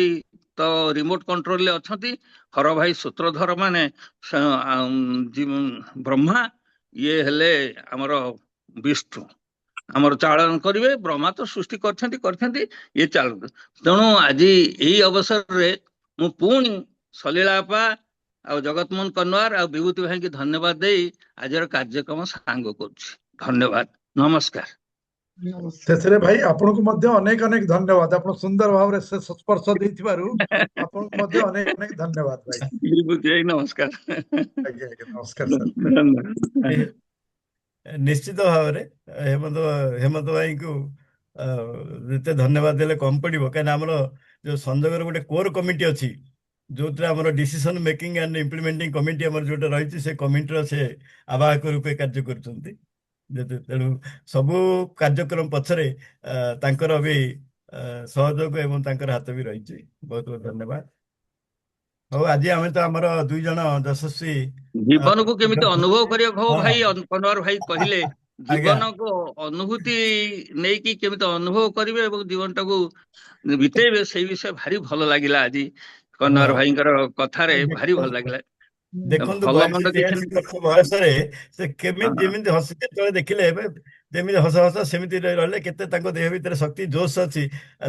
ତ ରିମୋଟ କଣ୍ଟ୍ରୋଲରେ ଅଛନ୍ତି, ହର ଭାଇ ସୂତ୍ରଧର ମାନେ ବ୍ରହ୍ମା, ଇଏ ହେଲେ ଆମର ବିଷ୍ଣୁ। ଆମର ଚାଳନ କରିବେ। ବ୍ରହ୍ମା ତ ସୃଷ୍ଟି କରିଛନ୍ତି ଇଏ ଚାଲୁ। ତେଣୁ ଆଜି ଏଇ ଅବସରରେ ମୁଁ ପୁଣି ସଲିଳା ଆପା ଆଉ ଜଗତମୋହନ କନ୍ୱାର ଆଉ ବିଭୂତି ଭାଇଙ୍କୁ ଧନ୍ୟବାଦ ଦେଇ ଆଜିର କାର୍ଯ୍ୟକ୍ରମ ସାଙ୍ଗ କରୁଛି। ଧନ୍ୟବାଦ, ନମସ୍କାର। ଶେଷରେ ଭାଇ ଆପଣଙ୍କୁ ମଧ୍ୟ ଅନେକ ଅନେକ ଧନ୍ୟବାଦ। ଆପଣ ସୁନ୍ଦର ଭାବରେ ଶେଷ ସ୍ପର୍ଶ ଦେଇଥିବାରୁ ଆପଣଙ୍କୁ ମଧ୍ୟ ଅନେକ ଅନେକ ଧନ୍ୟବାଦ ଭାଇ। ବିଭୂତି ଭାଇ ନମସ୍କାର। ଆଜ୍ଞା ଆଜ୍ଞା, ନମସ୍କାର ସାର୍। ଧନ୍ୟବାଦ। ନିଶ୍ଚିତ ଭାବରେ ହେମନ୍ତ ଭାଇଙ୍କୁ ଯେତେ ଧନ୍ୟବାଦ ଦେଲେ କମ୍ ପଡ଼ିବ, କାହିଁକିନା ଆମର ଯେଉଁ ସଂଯୋଗର ଗୋଟେ କୋର୍ କମିଟି ଅଛି, ଯେଉଁଥିରେ ଆମର ଡିସିସନ୍ ମେକିଂ ଆଣ୍ଡ ଇମ୍ପ୍ଲିମେଣ୍ଟିଂ କମିଟି ଆମର ଯେଉଁଟା ରହିଛି, ସେ କମିଟିର ସେ ଆବାହକ ରୂପେ କାର୍ଯ୍ୟ କରୁଛନ୍ତି। ତେଣୁ ସବୁ କାର୍ଯ୍ୟକ୍ରମ ପଛରେ ତାଙ୍କର ବି ସହଯୋଗ ଏବଂ ତାଙ୍କର ହାତ ବି ରହିଛି। ବହୁତ ବହୁତ ଧନ୍ୟବାଦ। ହଉ, ଆଜି ଆମେ ତ ଆମର 2 ଜଣ ଯଶସ୍ୱୀ ଜୀବନକୁ କେମିତି ଅନୁଭବ କରିବାକୁ ହବ ହଁ ଭାଇ, କନ୍ୱାର ଭାଇ କହିଲେ ଆଜ୍ଞା ଜୀବନକୁ ଅନୁଭୂତି ନେଇକି କେମିତି ଅନୁଭବ କରିବେ ଏବଂ ଜୀବନଟାକୁ ବିତେଇବେ, ସେଇ ବିଷୟ ଭାରି ଭଲ ଲାଗିଲା ଆଜି କନ୍ୱାର ହଁ ଭାଇଙ୍କର କଥାରେ। ଭାରି ଭଲ ଦେଖନ୍ତୁ ଲାଗିଲା। ଦେଖନ୍ତୁ ଭଲ 82 ମନ୍ଦ କିଛି 83 ବର୍ଷ ବୟସରେ ସେ କେମିତି ହଁ। ଯେମିତି ହସି ଯେତେବେଳେ ଦେଖିଲେ ଏବେ ଯେମିତି ହସ ହସ ସେମିତି ରହିଲେ, କେତେ ତାଙ୍କ ଦେହ ଭିତରେ ଶକ୍ତି ଜୋଶ ଅଛି,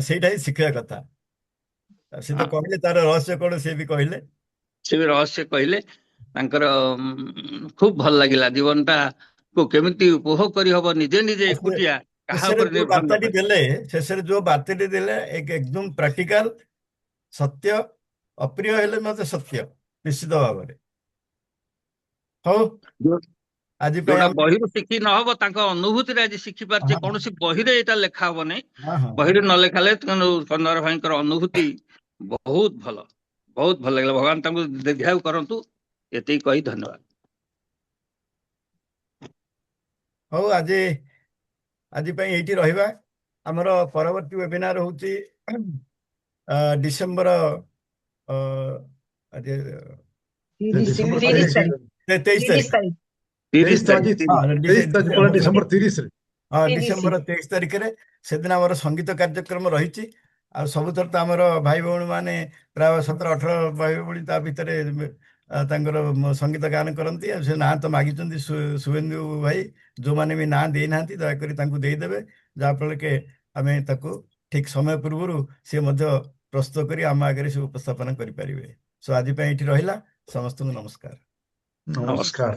ସେଇଟା ହିଁ ଶିଖିବା କଥା। ସେ ତ କହିଲେ ତାର ରହସ୍ୟ କଣ, ସେ ବି କହିଲେ। ସେ ବି ରହସ୍ୟ କହିଲେ ତାଙ୍କର। ଖୁବ ଭଲ ଲାଗିଲା। ଜୀବନଟା କୁ କେମିତି ଉପଭୋଗ କରିହବ ନିଜେ ନିଜେ ଆଉ ଏକୁଟିଆ, କାହା ଶେଷରେ ଉପରେ ଯୋଉ ନିର୍ଭର ନ ବାର୍ତ୍ତାଟି କରି। ଦେଲେ ଶେଷରେ ଯୋଉ ବାର୍ତ୍ତାଟି ଦେଲେ ଏକଦମ ପ୍ରାକ୍ଟିକାଲ, ସତ୍ୟ, ଅପ୍ରିୟ ହେଲେ ମତେ ସତ୍ୟ, ନିଶ୍ଚିତ ଭାବରେ। ହଉ, ଆଜି ପାଇଁ ଯୋଉଟା ଆମେ ବହିରୁ ଶିଖି ନହବ, ତାଙ୍କ ଅନୁଭୂତିରେ ଆଜି ଶିଖି ପାରୁଛେ। ହଁ କୌଣସି ବହିରେ ଏଇଟା ଲେଖା ହବ ନାହିଁ। ହଁ ହଁ ବହିରେ ନ ଲେଖାଲେ କନ୍ୱାର ଭାଇଙ୍କର ଅନୁଭୂତି ବହୁତ ଭଲ, ବହୁତ ଭଲ ଲାଗିଲା। ଭଗବାନ ତାଙ୍କୁ ଦୀର୍ଘାୟୁ କରନ୍ତୁ, ଏତିକି କହି ଧନ୍ୟବାଦ। ହଉ, ଆଜି ପାଇଁ ଏଇଠି ରହିବା। ଆମର ପରବର୍ତ୍ତୀ ୱେବିନାର ହଉଛି ଡିସେମ୍ବର ଆଜି ଡିସେମ୍ବର 30 23 ତାରିଖ 23 30 ତାରିଖ। ତାରିଖ 23 ତ ଆଜି ହଁ 23 ପରା ଡିସେମ୍ବର 30ରେ। ହଁ, 30 ଡିସେମ୍ବର 23 ତାରିଖରେ ସେଦିନ ଆମର ସଙ୍ଗୀତ କାର୍ଯ୍ୟକ୍ରମ ରହିଛି। ଆଉ ସବୁଥର ତ ଆମର ଭାଇ ଭଉଣୀ ମାନେ ପ୍ରାୟ 17-18 ଭାଇ ଭଉଣୀ ତା ଭିତରେ ତାଙ୍କର ସଙ୍ଗୀତ ଗାନ କରନ୍ତି। ଆଉ ସେ ନାଁ ତ ମାଗିଛନ୍ତି ଶୁଭେନ୍ଦୁ ଭାଇ, ଯେଉଁମାନେ ବି ନାଁ ଦେଇନାହାନ୍ତି ଦୟାକରି ତାଙ୍କୁ ଦେଇଦେବେ, ଯାହାଫଳରେ କି ଆମେ ତାକୁ ଠିକ୍ ସମୟ ପୂର୍ବରୁ ସେ ମଧ୍ୟ ପ୍ରସ୍ତୁତ କରି ଆମ ଆଗରେ ସେ ଉପସ୍ଥାପନ କରିପାରିବେ। ସୋ ଆଜି ପାଇଁ ଏଇଠି ରହିଲା। ସମସ୍ତଙ୍କୁ ନମସ୍କାର। ନମସ୍କାର।